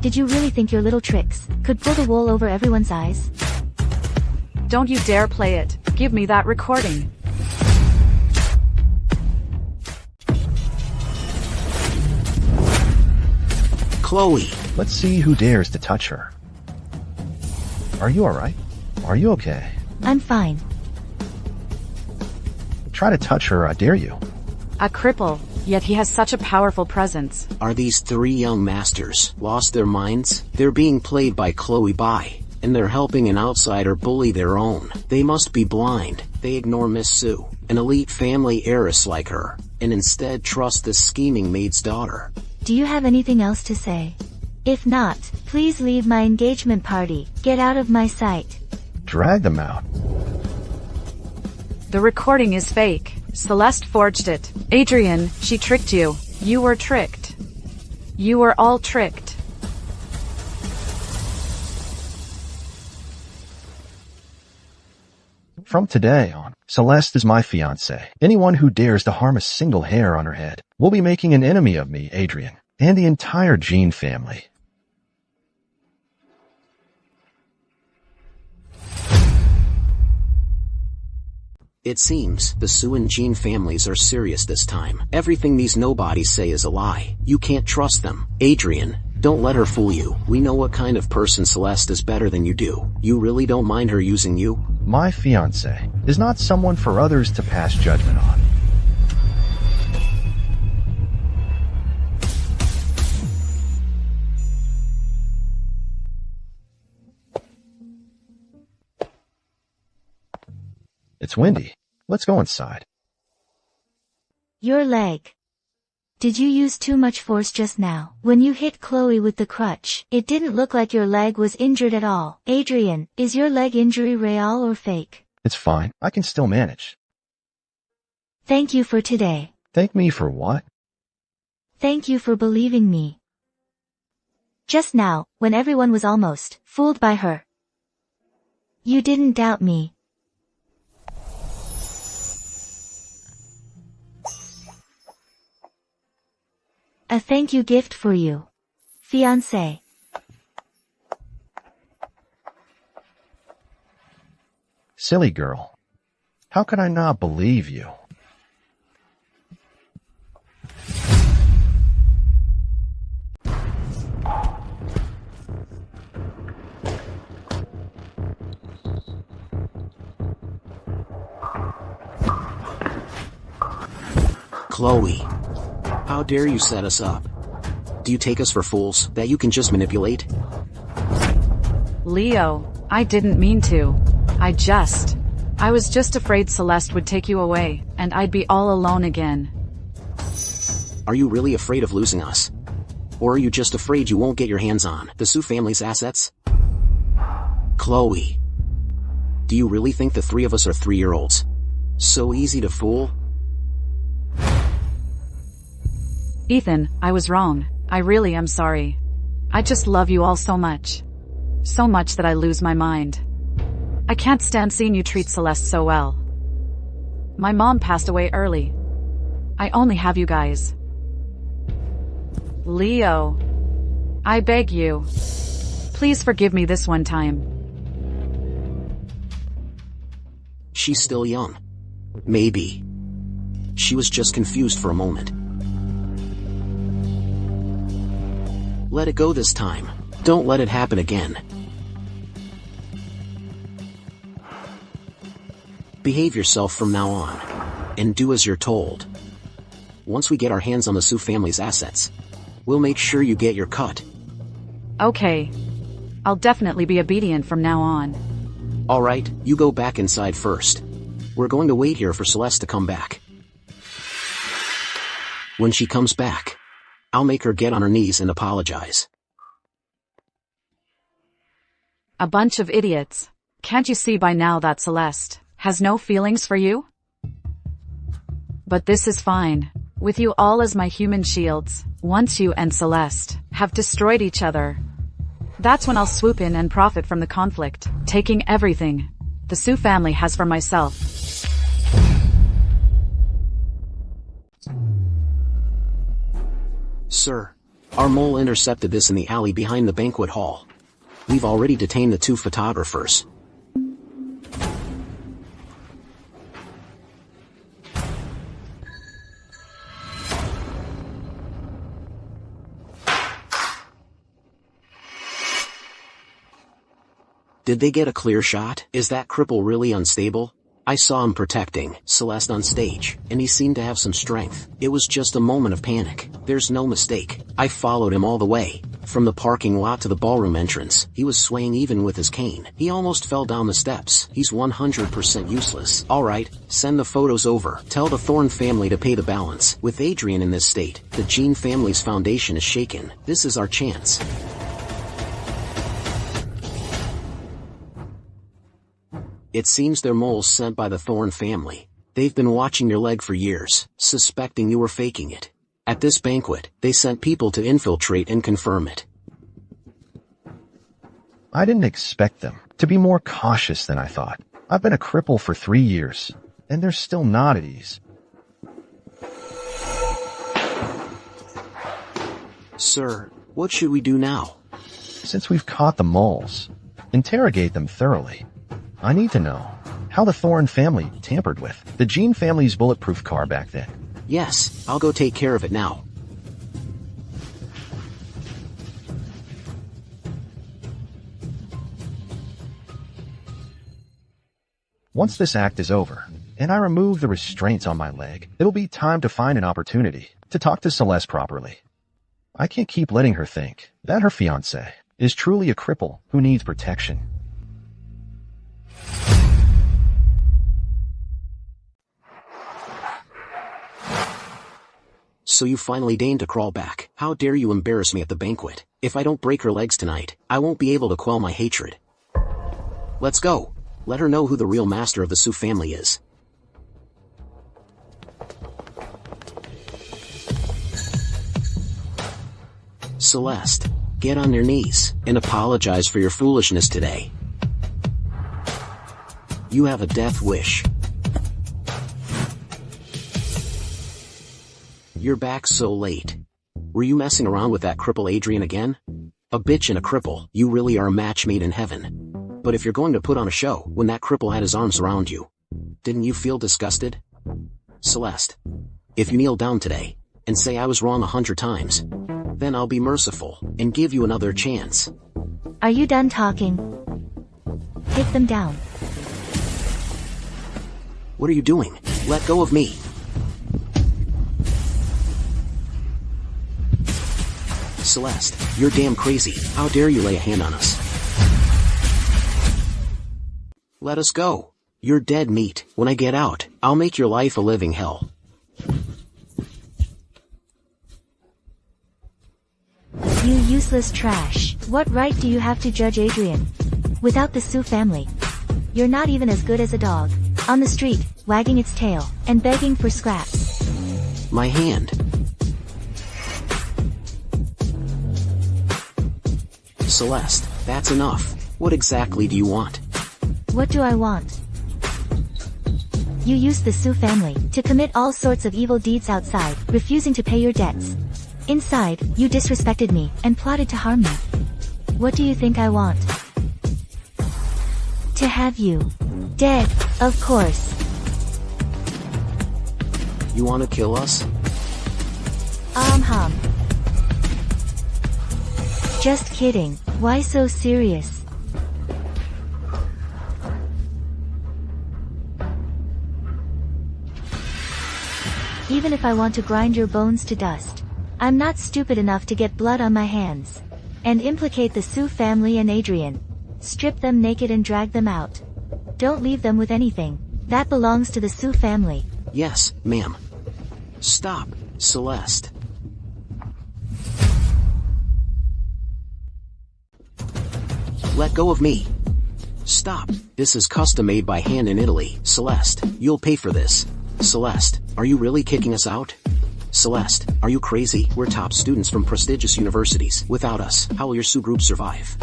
Did you really think your little tricks could pull the wool over everyone's eyes? Don't you dare play it. Give me that recording. Chloe! Let's see who dares to touch her. Are you alright? Are you okay? I'm fine. Try to touch her, I dare you. A cripple, yet he has such a powerful presence. Are these three young masters lost their minds? They're being played by Chloe Bai, and they're helping an outsider bully their own. They must be blind. They ignore Miss Sue, an elite family heiress like her, and instead trust this scheming maid's daughter. Do you have anything else to say? If not, please leave my engagement party. Get out of my sight. Drag them out. The recording is fake. Celeste forged it. Adrien, she tricked you. You were tricked. You were all tricked. From today on, Celeste is my fiancée. Anyone who dares to harm a single hair on her head will be making an enemy of me, Adrien, and the entire Jean family. It seems the Sue and Jean families are serious this time. Everything these nobodies say is a lie. You can't trust them. Adrien, don't let her fool you. We know what kind of person Celeste is better than you do. You really don't mind her using you? My fiancé is not someone for others to pass judgment on. It's windy. Let's go inside. Your leg. Did you use too much force just now? When you hit Chloe with the crutch, it didn't look like your leg was injured at all. Adrien, is your leg injury real or fake? It's fine. I can still manage. Thank you for today. Thank me for what? Thank you for believing me. Just now, when everyone was almost fooled by her. You didn't doubt me. A thank you gift for you, fiancé. Silly girl. How could I not believe you? Chloe. How dare you set us up? Do you take us for fools that you can just manipulate? Leo, I didn't mean to. I was just afraid Celeste would take you away, and I'd be all alone again. Are you really afraid of losing us? Or are you just afraid you won't get your hands on the Sue family's assets? Chloe. Do you really think the three of us are 3-year-olds? So easy to fool? Ethan, I was wrong. I really am sorry. I just love you all so much. So much that I lose my mind. I can't stand seeing you treat Celeste so well. My mom passed away early. I only have you guys. Leo. I beg you. Please forgive me this one time. She's still young. Maybe. She was just confused for a moment. Let it go this time. Don't let it happen again. Behave yourself from now on. And do as you're told. Once we get our hands on the Sue family's assets, we'll make sure you get your cut. Okay. I'll definitely be obedient from now on. Alright, you go back inside first. We're going to wait here for Celeste to come back. When she comes back, I'll make her get on her knees and apologize. A bunch of idiots. Can't you see by now that Celeste has no feelings for you? But this is fine. With you all as my human shields, Once you and Celeste have destroyed each other, that's when I'll swoop in and profit from the conflict, taking everything the Sue family has for myself. Sir, our mole intercepted this in the alley behind the banquet hall. We've already detained the 2 photographers. Did they get a clear shot? Is that cripple really unstable? I saw him protecting Celeste on stage, and he seemed to have some strength. It was just a moment of panic. There's no mistake. I followed him all the way. From the parking lot to the ballroom entrance, he was swaying even with his cane. He almost fell down the steps. He's 100% useless. Alright, send the photos over. Tell the Thorne family to pay the balance. With Adrien in this state, the Jean family's foundation is shaken. This is our chance. It seems they're moles sent by the Thorne family. They've been watching your leg for years, suspecting you were faking it. At this banquet, they sent people to infiltrate and confirm it. I didn't expect them to be more cautious than I thought. I've been a cripple for 3 years, and they're still not at ease. Sir, what should we do now? Since we've caught the moles, interrogate them thoroughly. I need to know how the Thorne family tampered with the Jean family's bulletproof car back then. Yes, I'll go take care of it now. Once this act is over, and I remove the restraints on my leg, it'll be time to find an opportunity to talk to Celeste properly. I can't keep letting her think that her fiancé is truly a cripple who needs protection. So you finally deigned to crawl back. How dare you embarrass me at the banquet? If I don't break her legs tonight, I won't be able to quell my hatred. Let's go. Let her know who the real master of the Sue family is. Celeste, get on your knees and apologize for your foolishness today. You have a death wish. You're back so late. Were you messing around with that cripple Adrien again? A bitch and a cripple, you really are a match made in heaven. But if you're going to put on a show when that cripple had his arms around you, didn't you feel disgusted? Celeste, if you kneel down today and say I was wrong 100 times, then I'll be merciful and give you another chance. Are you done talking? Take them down. What are you doing? Let go of me. Celeste, you're damn crazy. How dare you lay a hand on us? Let us go. You're dead meat. When I get out, I'll make your life a living hell. You useless trash. What right do you have to judge Adrien? Without the Sue family, you're not even as good as a dog. On the street, wagging its tail, and begging for scraps. My hand. Celeste, that's enough. What exactly do you want? What do I want? You used the Sue family to commit all sorts of evil deeds outside, refusing to pay your debts. Inside, you disrespected me and plotted to harm me. What do you think I want? To have you dead, of course. You want to kill us? Hum. Just kidding. Why so serious? Even if I want to grind your bones to dust, I'm not stupid enough to get blood on my hands and implicate the Sue family and Adrien. Strip them naked and drag them out. Don't leave them with anything. That belongs to the Sue family. Yes, ma'am. Stop, Celeste. Let go of me. Stop. This is custom made by hand in Italy. Celeste, you'll pay for this. Celeste, are you really kicking us out? Celeste, are you crazy? We're top students from prestigious universities. Without us, how will your Sioux group survive?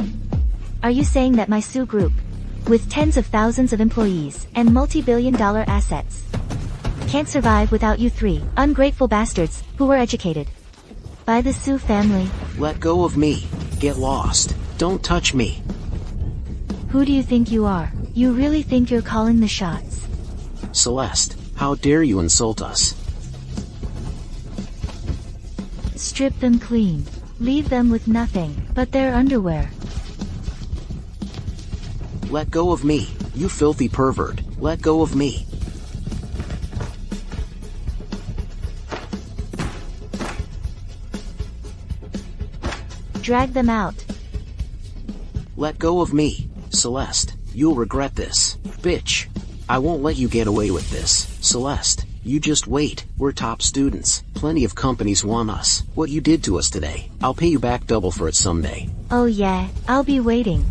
Are you saying that my Sioux group, with tens of thousands of employees and multi-billion-dollar assets, can't survive without you three ungrateful bastards who were educated by the Sioux family? Let go of me. Get lost. Don't touch me. Who do you think you are? You really think you're calling the shots? Celeste, how dare you insult us? Strip them clean. Leave them with nothing but their underwear. Let go of me, you filthy pervert. Let go of me. Drag them out. Let go of me, Celeste. You'll regret this. Bitch. I won't let you get away with this. Celeste, you just wait. We're top students. Plenty of companies want us. What you did to us today, I'll pay you back double for it someday. Oh yeah, I'll be waiting.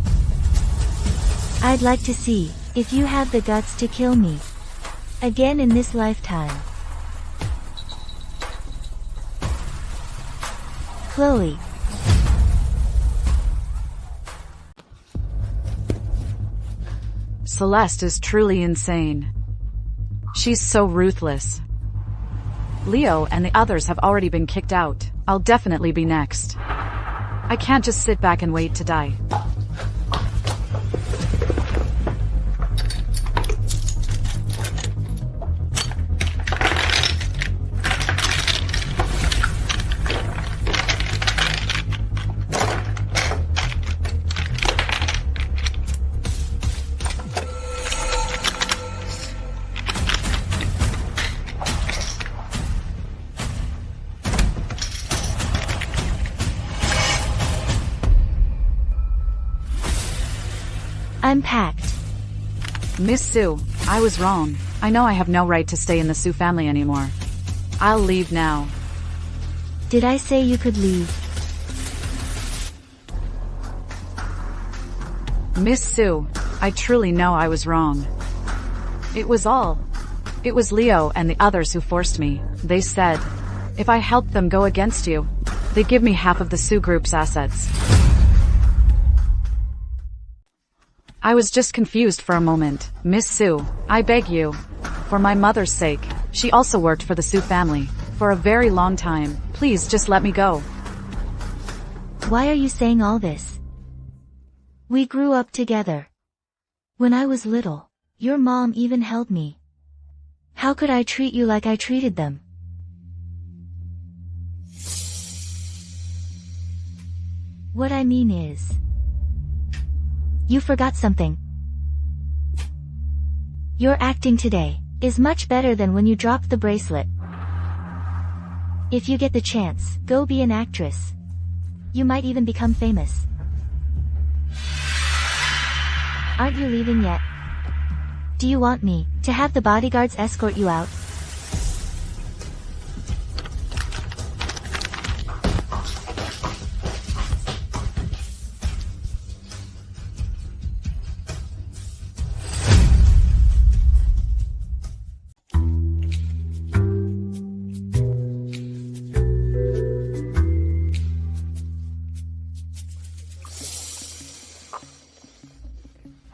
I'd like to see if you have the guts to kill me again in this lifetime. Chloe. Celeste is truly insane. She's so ruthless. Leo and the others have already been kicked out. I'll definitely be next. I can't just sit back and wait to die. I'm packed. Miss Sioux, I was wrong. I know I have no right to stay in the Sioux family anymore. I'll leave now. Did I say you could leave? Miss Sioux, I truly know I was wrong. It was Leo and the others who forced me. They said, if I helped them go against you, they'd give me half of the Sioux group's assets. I was just confused for a moment. Miss Sioux, I beg you, for my mother's sake, she also worked for the Sioux family, for a very long time. Please just let me go. Why are you saying all this? We grew up together. When I was little, your mom even held me. How could I treat you like I treated them? What I mean is, you forgot something. Your acting today is much better than when you dropped the bracelet. If you get the chance, go be an actress. You might even become famous. Aren't you leaving yet? Do you want me to have the bodyguards escort you out?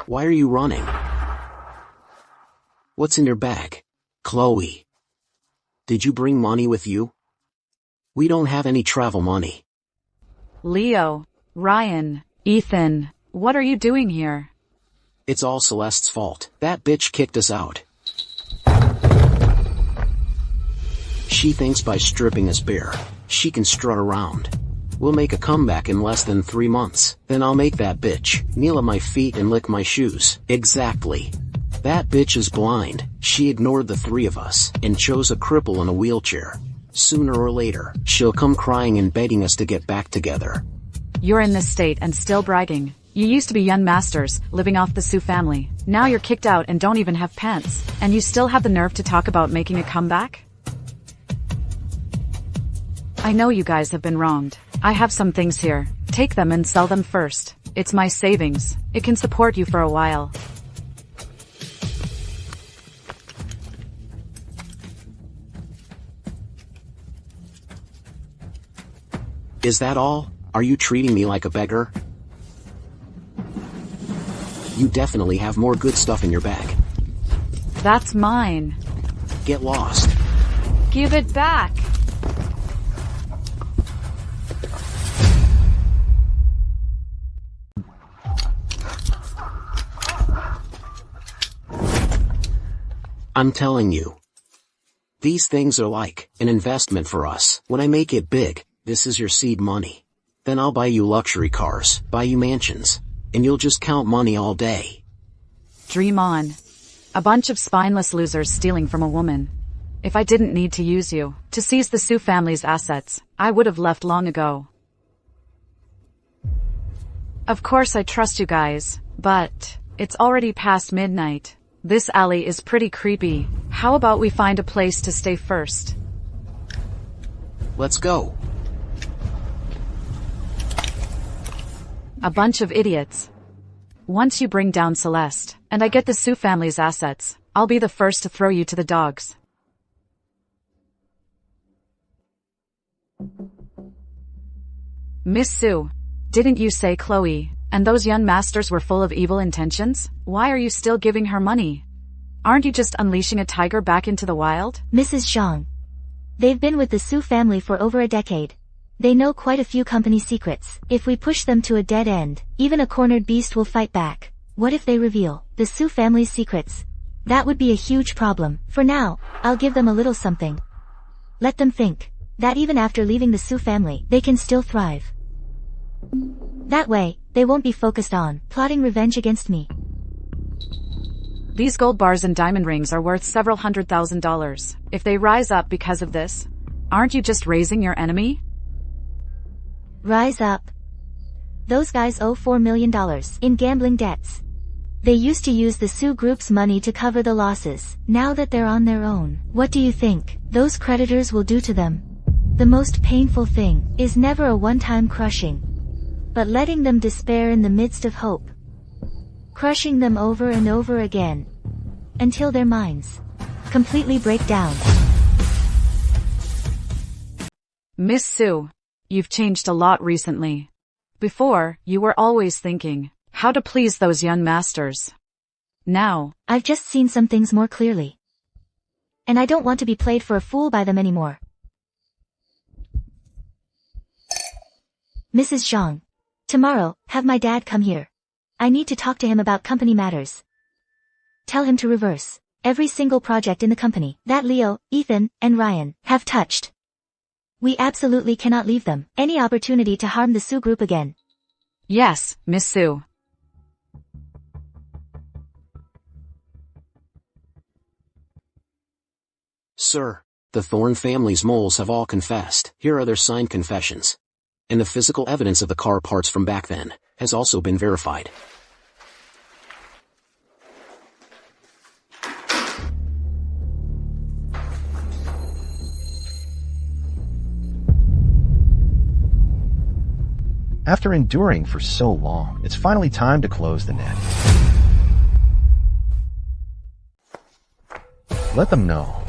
Why are you running? What's in your bag? Chloe. Did you bring money with you? We don't have any travel money. Leo, Ryan, Ethan, what are you doing here? It's all Celeste's fault. That bitch kicked us out. She thinks by stripping us bare, she can strut around. We'll make a comeback in less than 3 months. Then I'll make that bitch kneel at my feet and lick my shoes. Exactly. That bitch is blind. She ignored the 3 of us and chose a cripple in a wheelchair. Sooner or later, she'll come crying and begging us to get back together. You're in this state and still bragging. You used to be young masters, living off the Sioux family. Now you're kicked out and don't even have pants. And you still have the nerve to talk about making a comeback? I know you guys have been wronged. I have some things here. Take them and sell them first. It's my savings. It can support you for a while. Is that all? Are you treating me like a beggar? You definitely have more good stuff in your bag. That's mine. Get lost. Give it back. I'm telling you. These things are like an investment for us. When I make it big, this is your seed money. Then I'll buy you luxury cars, buy you mansions, and you'll just count money all day. Dream on. A bunch of spineless losers stealing from a woman. If I didn't need to use you to seize the Sue family's assets, I would have left long ago. Of course I trust you guys, but it's already past midnight. This alley is pretty creepy. How about we find a place to stay first? Let's go. A bunch of idiots. Once you bring down Celeste, and I get the Sue family's assets, I'll be the first to throw you to the dogs. Miss Sue, didn't you say Chloe and those young masters were full of evil intentions? Why are you still giving her money? Aren't you just unleashing a tiger back into the wild? Mrs. Zhang. They've been with the Sue family for over a decade. They know quite a few company secrets. If we push them to a dead end, even a cornered beast will fight back. What if they reveal the Sue family's secrets? That would be a huge problem. For now, I'll give them a little something. Let them think that even after leaving the Sue family, they can still thrive. That way, they won't be focused on plotting revenge against me. These gold bars and diamond rings are worth several $100,000. If they rise up because of this, aren't you just raising your enemy? Rise up. Those guys owe $4 million in gambling debts. They used to use the Sue Group's money to cover the losses. Now that they're on their own, what do you think those creditors will do to them? The most painful thing is never a one-time crushing, but letting them despair in the midst of hope. Crushing them over and over again, until their minds completely break down. Miss Sue, you've changed a lot recently. Before, you were always thinking how to please those young masters. Now, I've just seen some things more clearly. And I don't want to be played for a fool by them anymore. Mrs. Zhang. Tomorrow, have my dad come here. I need to talk to him about company matters. Tell him to reverse every single project in the company that Leo, Ethan, and Ryan have touched. We absolutely cannot leave them any opportunity to harm the Sue Group again. yes, Miss Sue. Sir, the Thorne family's moles have all confessed. Here are their signed confessions. And the physical evidence of the car parts from back then has also been verified. After enduring for so long, it's finally time to close the net. Let them know.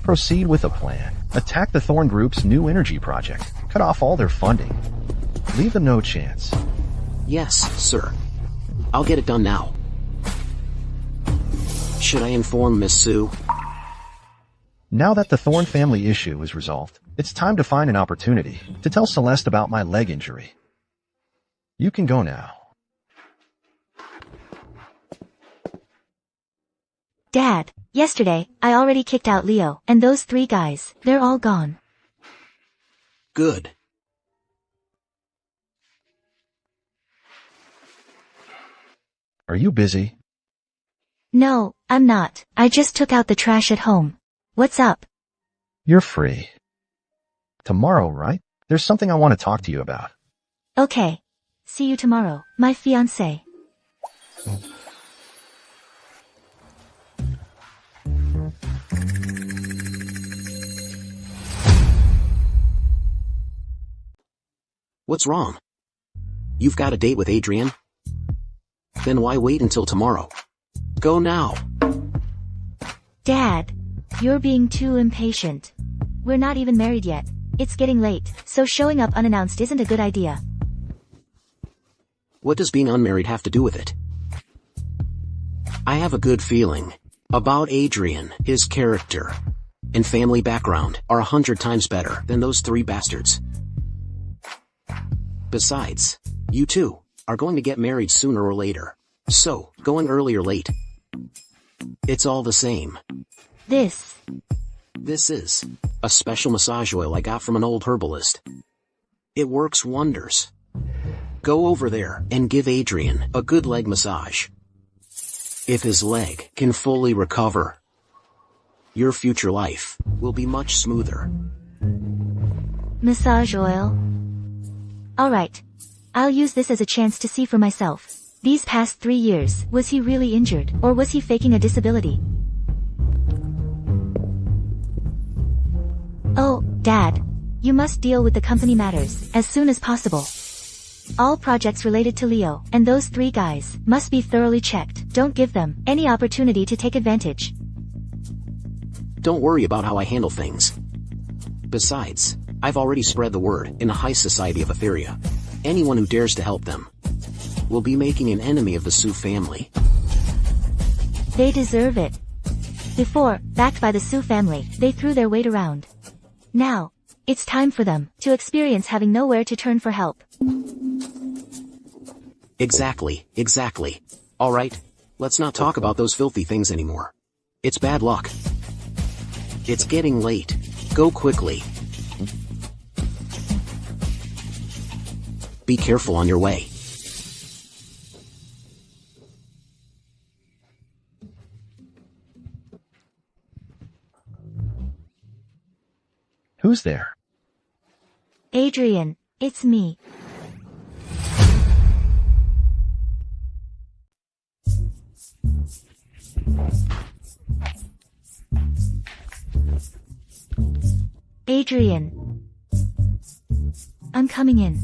Proceed with a plan. Attack the Thorne Group's new energy project. Cut off all their funding. Leave them no chance. Yes, sir. I'll get it done now. Should I inform Miss Sue? Now that the Thorne family issue is resolved, it's time to find an opportunity to tell Celeste about my leg injury. You can go now. Dad, yesterday, I already kicked out Leo, and those 3 guys, they're all gone. Good. Are you busy? No, I'm not. I just took out the trash at home. What's up? You're free. Tomorrow, right? There's something I want to talk to you about. Okay. See you tomorrow, my fiancé. What's wrong? You've got a date with Adrien? Then why wait until tomorrow? Go now. Dad, you're being too impatient. We're not even married yet. it's getting late, so showing up unannounced isn't a good idea. What does being unmarried have to do with it? I have a good feeling about Adrien. His character and family background are 100 times better than those 3 bastards. Besides, you two are going to get married sooner or later. So, going early or late, it's all the same. This is a special massage oil I got from an old herbalist. It works wonders. Go over there and give Adrien a good leg massage. If his leg can fully recover, your future life will be much smoother. Massage oil? Alright. I'll use this as a chance to see for myself. These past 3 years, was he really injured, or was he faking a disability? Oh, Dad. You must deal with the company matters as soon as possible. All projects related to Leo and those 3 guys must be thoroughly checked. Don't give them any opportunity to take advantage. Don't worry about how I handle things. Besides, I've already spread the word in the high society of Etheria. Anyone who dares to help them will be making an enemy of the Sioux family. They deserve it. Before, backed by the Sioux family, they threw their weight around. Now, it's time for them to experience having nowhere to turn for help. Exactly. Alright, let's not talk about those filthy things anymore. It's bad luck. It's getting late. Go quickly. Be careful on your way. Who's there? Adrien, it's me. Adrien. I'm coming in.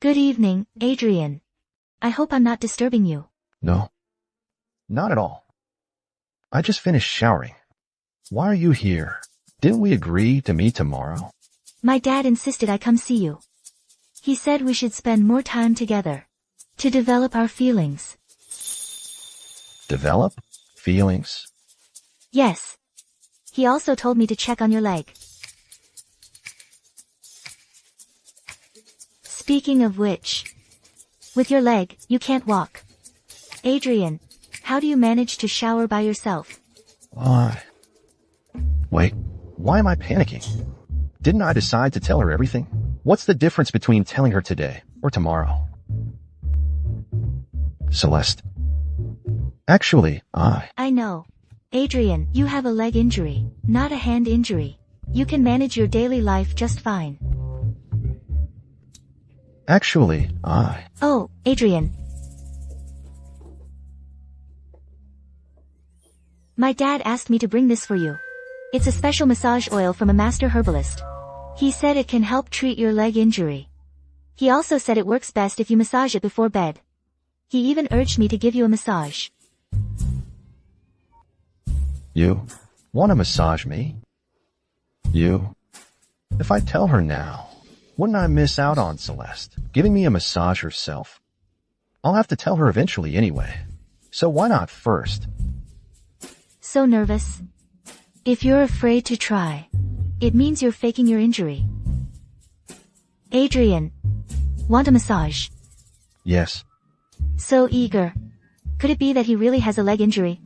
Good evening, Adrien. I hope I'm not disturbing you. No. Not at all. I just finished showering. Why are you here? Didn't we agree to meet tomorrow? My dad insisted I come see you. He said we should spend more time together. To develop our feelings. Develop? Feelings? Yes. He also told me to check on your leg. Speaking of which, with your leg, you can't walk. Adrien, how do you manage to shower by yourself? Wait, why am I panicking? Didn't I decide to tell her everything? What's the difference between telling her today or tomorrow? Celeste. Actually, I know. Adrien, you have a leg injury, not a hand injury. You can manage your daily life just fine. Actually, Oh, Adrien. My dad asked me to bring this for you. It's a special massage oil from a master herbalist. He said it can help treat your leg injury. He also said it works best if you massage it before bed. He even urged me to give you a massage. You want to massage me? You? If I tell her now, wouldn't I miss out on Celeste giving me a massage herself? I'll have to tell her eventually anyway. So why not first? So nervous. If you're afraid to try, it means you're faking your injury. Adrien, want a massage? Yes. So eager. Could it be that he really has a leg injury?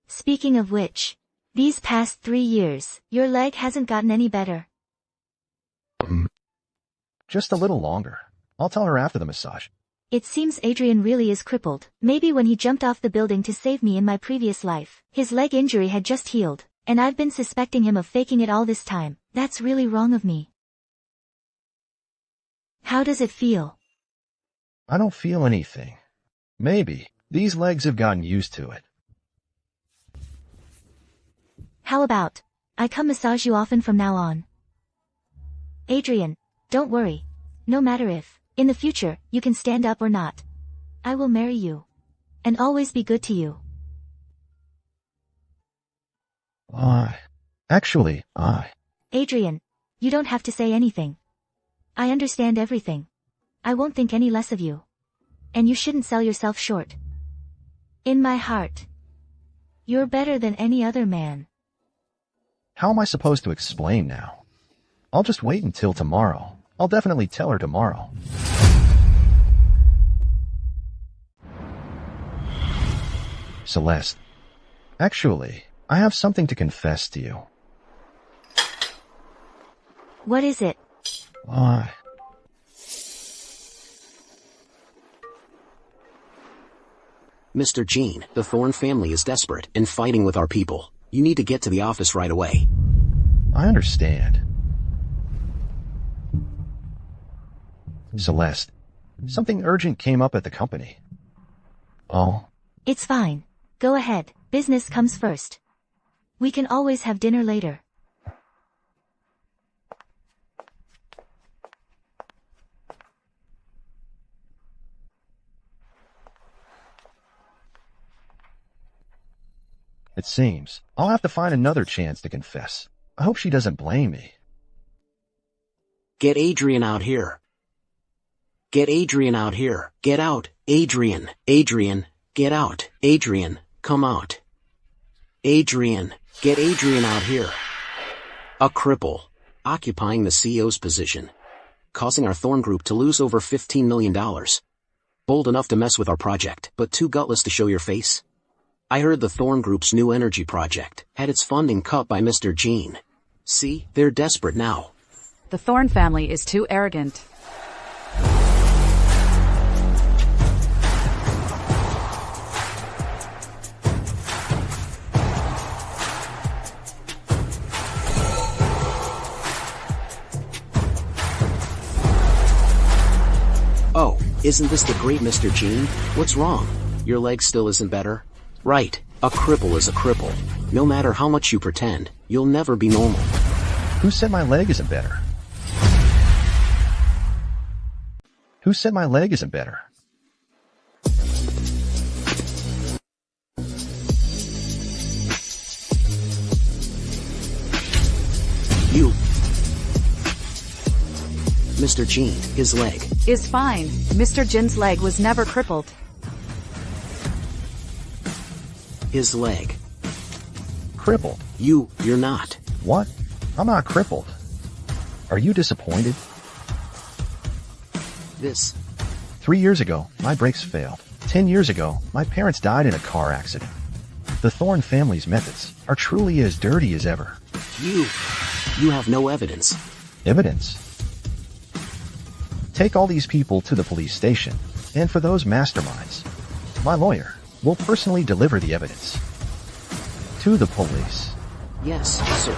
Speaking of which, these past 3 years, your leg hasn't gotten any better. Just a little longer. I'll tell her after the massage. It seems Adrien really is crippled. Maybe when he jumped off the building to save me in my previous life, his leg injury had just healed, and I've been suspecting him of faking it all this time. That's really wrong of me. How does it feel? I don't feel anything. Maybe. These legs have gotten used to it. How about I come massage you often from now on? Adrien, don't worry. No matter if, in the future, you can stand up or not. I will marry you. And always be good to you. Adrien, you don't have to say anything. I understand everything. I won't think any less of you. And you shouldn't sell yourself short. In my heart, you're better than any other man. How am I supposed to explain now? I'll just wait until tomorrow. I'll definitely tell her tomorrow. Celeste, actually, I have something to confess to you. What is it? Mr. Jean, the Thorne family is desperate and fighting with our people. You need to get to the office right away. I understand. Celeste, something urgent came up at the company. Oh? It's fine. Go ahead. Business comes first. We can always have dinner later. It seems I'll have to find another chance to confess. I hope she doesn't blame me. Get Adrien out here. Get Adrien out here. Get out, Adrien. Adrien, get out. Adrien, come out. Adrien, get Adrien out here. A cripple, occupying the CEO's position, causing our Thorne group to lose over $15 million. Bold enough to mess with our project, but too gutless to show your face? I heard the Thorne group's new energy project had its funding cut by Mr. Jean. See, they're desperate now. The Thorne family is too arrogant. Oh, isn't this the great Mr. Jean? What's wrong? Your leg still isn't better? Right, a cripple is a cripple. No matter how much you pretend, you'll never be normal. Who said my leg isn't better? Who said my leg isn't better? You. Mr. Jean, his leg. Is fine. Mr. Jin's leg was never crippled. His leg. Crippled? You're not. What? I'm not crippled. Are you disappointed? This. 3 years ago, my brakes failed. 10 years ago, my parents died in a car accident. The Thorne family's methods are truly as dirty as ever. You have no evidence. Evidence? Take all these people to the police station, and for those masterminds, my lawyer will personally deliver the evidence to the police. Yes, sir.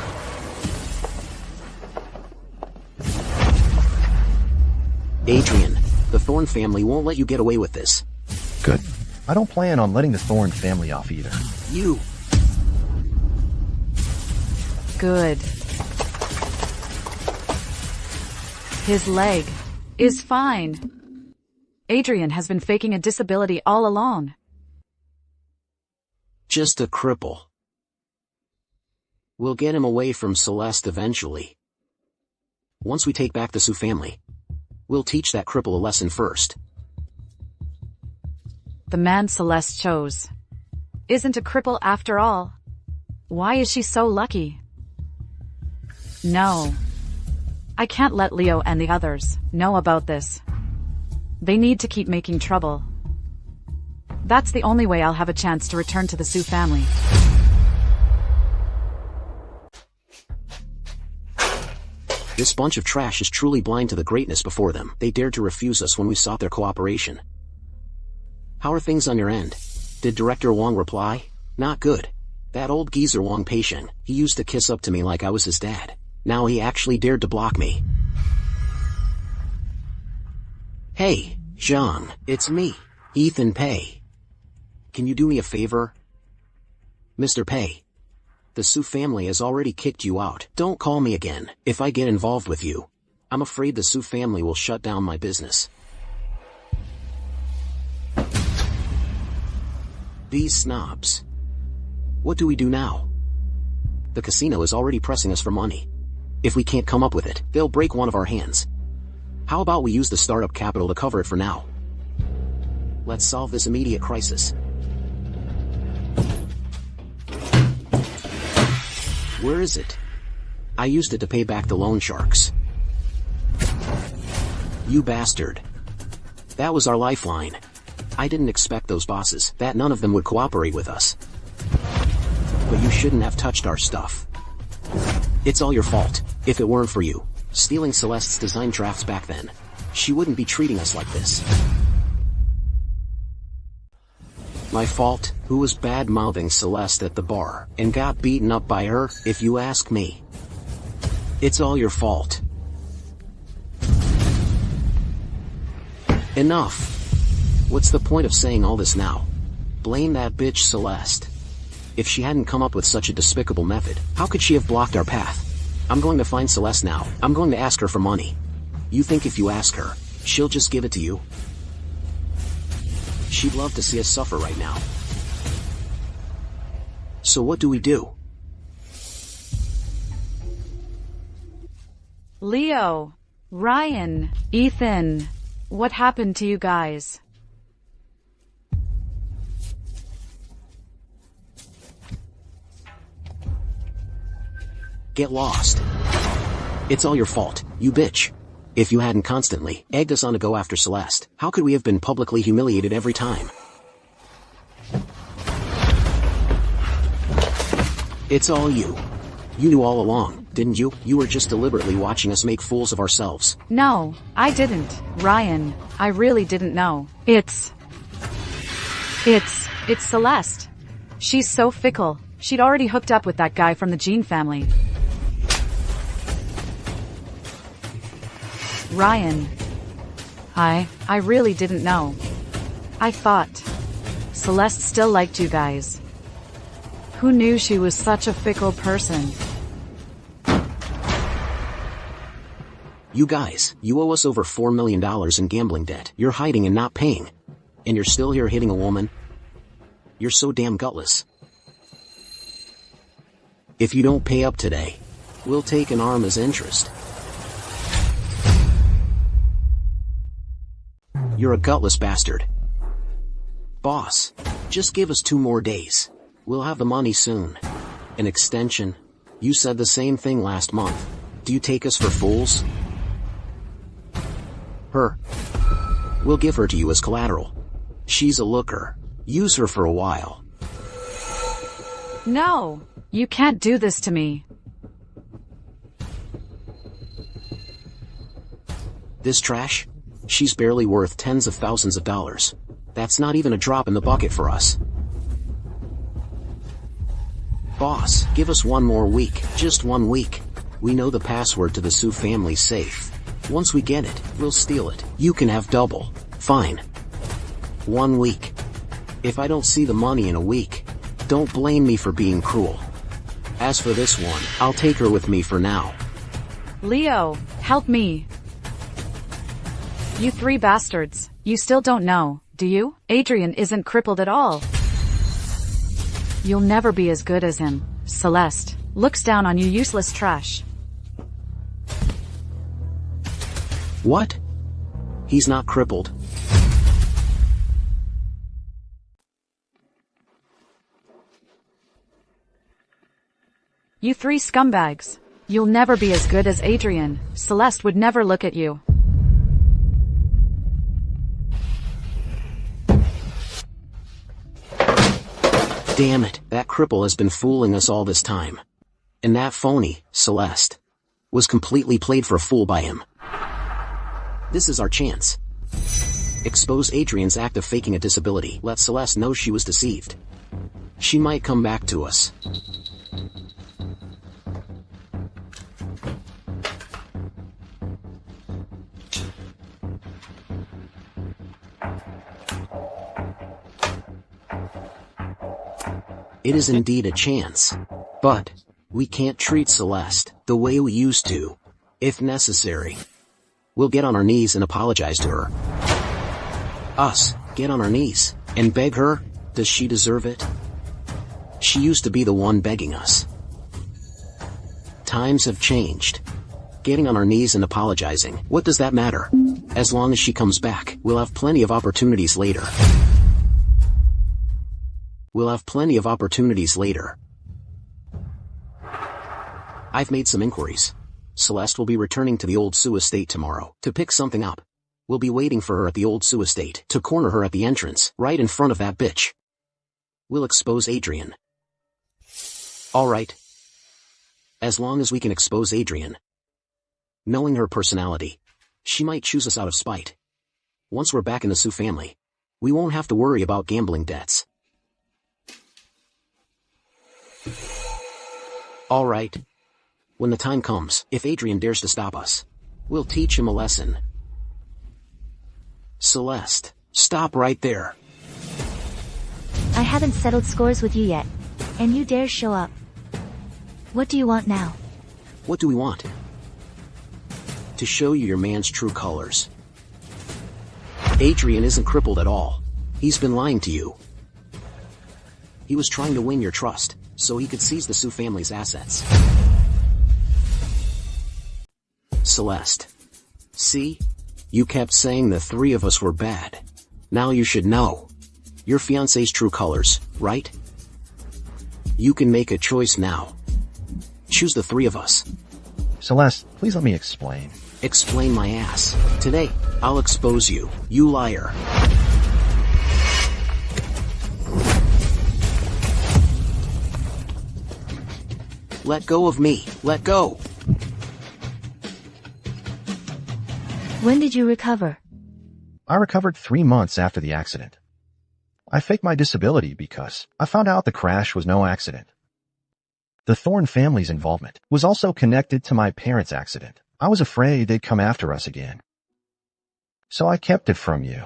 Adrien, the Thorne family won't let you get away with this. Good. I don't plan on letting the Thorne family off either. You. Good. His leg is fine. Adrien has been faking a disability all along. Just a cripple. We'll get him away from Celeste eventually. Once we take back the Sioux family, we'll teach that cripple a lesson first. The man Celeste chose isn't a cripple after all. Why is she so lucky? No. I can't let Leo and the others know about this. They need to keep making trouble. That's the only way I'll have a chance to return to the Sioux family. This bunch of trash is truly blind to the greatness before them. They dared to refuse us when we sought their cooperation. How are things on your end? Did Director Wong reply? Not good. That old geezer Wong Pei-sheng, he used to kiss up to me like I was his dad. Now he actually dared to block me. Hey, Zhang, it's me, Ethan Pay. Can you do me a favor? Mr. Pay. The Sue family has already kicked you out. Don't call me again. If I get involved with you, I'm afraid the Sue family will shut down my business. These snobs. What do we do now? The casino is already pressing us for money. If we can't come up with it, they'll break one of our hands. How about we use the startup capital to cover it for now? Let's solve this immediate crisis. Where is it? I used it to pay back the loan sharks. You bastard. That was our lifeline. I didn't expect those bosses, that none of them would cooperate with us. But you shouldn't have touched our stuff. It's all your fault. If it weren't for you stealing Celeste's design drafts back then, she wouldn't be treating us like this. My fault? Who was bad-mouthing Celeste at the bar and got beaten up by her, if you ask me? It's all your fault. Enough. What's the point of saying all this now? Blame that bitch Celeste. If she hadn't come up with such a despicable method, how could she have blocked our path? I'm going to find Celeste now. I'm going to ask her for money. You think if you ask her, she'll just give it to you? She'd love to see us suffer right now. So what do we do? Leo, Ryan, Ethan, what happened to you guys? Get lost. It's all your fault, you bitch. If you hadn't constantly egged us on to go after Celeste, how could we have been publicly humiliated every time? It's all you. You knew all along, didn't you? You were just deliberately watching us make fools of ourselves. No, I didn't, Ryan. I really didn't know. It's Celeste. She's so fickle. She'd already hooked up with that guy from the Jean family. Ryan. I really didn't know. I thought Celeste still liked you guys. Who knew she was such a fickle person? You guys, you owe us over $4 million in gambling debt. You're hiding and not paying. And you're still here hitting a woman? You're so damn gutless. If you don't pay up today, we'll take an arm as interest. You're a gutless bastard. Boss, just give us 2 more days. We'll have the money soon. An extension? You said the same thing last month. Do you take us for fools? Her. We'll give her to you as collateral. She's a looker. Use her for a while. No, you can't do this to me. This trash? She's barely worth tens of thousands of dollars. That's not even a drop in the bucket for us. Boss, give us 1 more week. Just 1 week. We know the password to the Sue family safe. Once we get it, we'll steal it. You can have double. Fine. 1 week. If I don't see the money in a week, don't blame me for being cruel. As for this one, I'll take her with me for now. Leo, help me. You 3 bastards. You still don't know, do you? Adrien isn't crippled at all. You'll never be as good as him. Celeste looks down on you useless trash. What? He's not crippled. You 3 scumbags. You'll never be as good as Adrien. Celeste would never look at you. Damn it, that cripple has been fooling us all this time. And that phony, Celeste, was completely played for a fool by him. This is our chance. Expose Adrien's act of faking a disability. Let Celeste know she was deceived. She might come back to us. It is indeed a chance. But we can't treat Celeste the way we used to. If necessary, we'll get on our knees and apologize to her. Us, get on our knees and beg her? Does she deserve it? She used to be the one begging us. Times have changed. Getting on our knees and apologizing, what does that matter? As long as she comes back, we'll have plenty of opportunities later. I've made some inquiries. Celeste will be returning to the old Sioux estate tomorrow to pick something up. We'll be waiting for her at the old Sioux estate to corner her at the entrance, right in front of that bitch. We'll expose Adrien. Alright. As long as we can expose Adrien. Knowing her personality, she might choose us out of spite. Once we're back in the Sioux family, we won't have to worry about gambling debts. Alright. When the time comes, if Adrien dares to stop us, we'll teach him a lesson. Celeste, stop right there. I haven't settled scores with you yet. And you dare show up. What do you want now? What do we want? To show you your man's true colors. Adrien isn't crippled at all. He's been lying to you. He was trying to win your trust, so he could seize the Sioux family's assets. Celeste. See? You kept saying the three of us were bad. Now you should know. Your fiancé's true colors, right? You can make a choice now. Choose the three of us. Celeste, please let me explain. Explain my ass. Today, I'll expose you, you liar. Let go of me. Let go. When did you recover? I recovered 3 months after the accident. I faked my disability because I found out the crash was no accident. The Thorne family's involvement was also connected to my parents' accident. I was afraid they'd come after us again. So I kept it from you.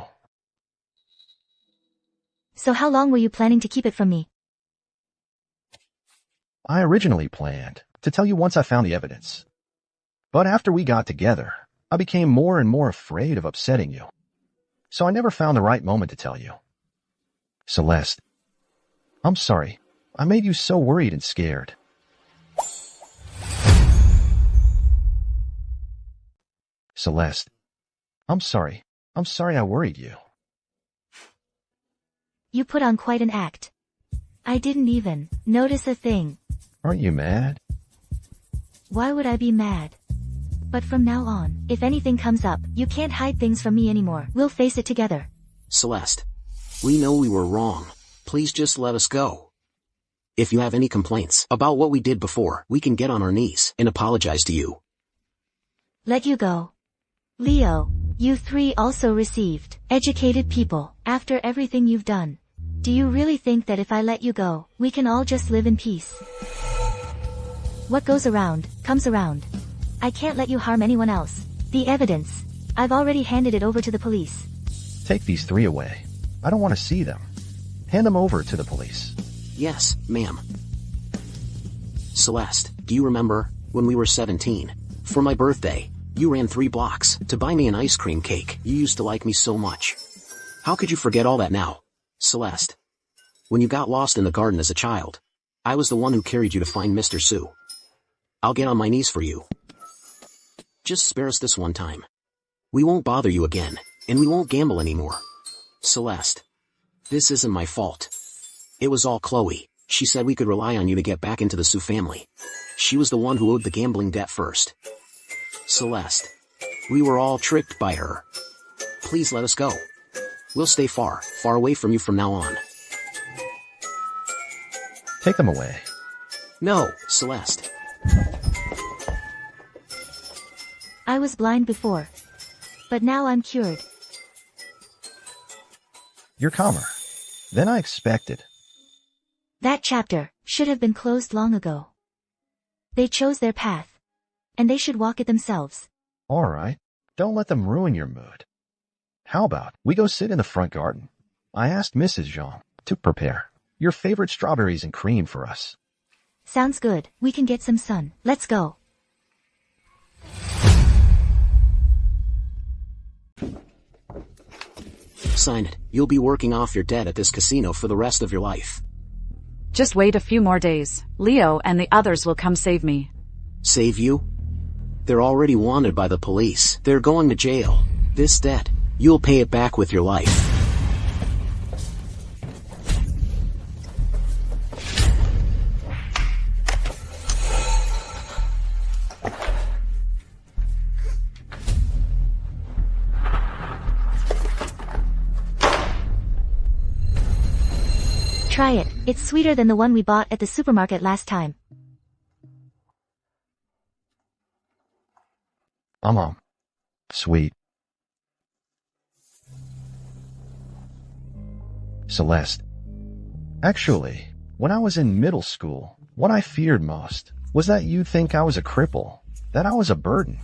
So how long were you planning to keep it from me? I originally planned to tell you once I found the evidence. But after we got together, I became more and more afraid of upsetting you. So I never found the right moment to tell you. Celeste, I'm sorry. I made you so worried and scared. Celeste, I'm sorry. I'm sorry I worried you. You put on quite an act. I didn't even notice a thing. Aren't you mad? Why would I be mad? But from now on, if anything comes up, you can't hide things from me anymore. We'll face it together. Celeste, we know we were wrong. Please just let us go. If you have any complaints about what we did before, we can get on our knees and apologize to you. Let you go. Leo, you three also received educated people after everything you've done. Do you really think that if I let you go, we can all just live in peace? What goes around, comes around. I can't let you harm anyone else. The evidence. I've already handed it over to the police. Take these 3 away. I don't want to see them. Hand them over to the police. Yes, ma'am. Celeste, do you remember, when we were 17, for my birthday, you ran 3 blocks to buy me an ice cream cake? You used to like me so much. How could you forget all that now? Celeste, when you got lost in the garden as a child, I was the one who carried you to find Mr. Sioux. I'll get on my knees for you. Just spare us this one time. We won't bother you again, and we won't gamble anymore. Celeste, this isn't my fault. It was all Chloe. She said we could rely on you to get back into the Sioux family. She was the one who owed the gambling debt first. Celeste, we were all tricked by her. Please let us go. We'll stay far, far away from you from now on. Take them away. No, Celeste. I was blind before. But now I'm cured. You're calmer than I expected. That chapter should have been closed long ago. They chose their path. And they should walk it themselves. All right. Don't let them ruin your mood. How about we go sit in the front garden? I asked Mrs. Jean to prepare Your favorite strawberries and cream for us. Sounds good. We can get some sun. Let's go. Sign it. You'll be working off your debt at this casino for the rest of your life. Just wait a few more days. Leo and the others will come save me. Save you? They're already wanted by the police. They're going to jail. This debt, you'll pay it back with your life. Try it. It's sweeter than the one we bought at the supermarket last time. Sweet. Celeste. Actually, when I was in middle school, what I feared most was that you'd think I was a cripple, that I was a burden.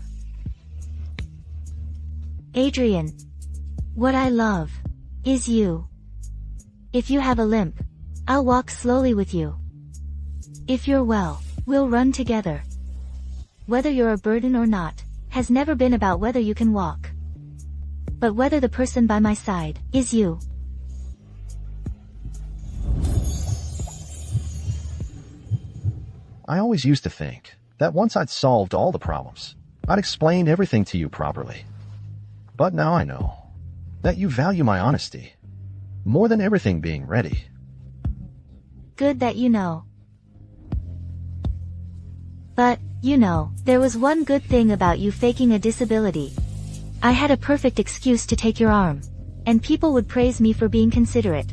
Adrien. What I love is you. If you have a limp, I'll walk slowly with you. If you're well, we'll run together. Whether you're a burden or not, has never been about whether you can walk, but whether the person by my side is you. I always used to think that once I'd solved all the problems, I'd explain everything to you properly. But now I know that you value my honesty more than everything being ready. Good that you know. But, you know, there was one good thing about you faking a disability. I had a perfect excuse to take your arm, and people would praise me for being considerate.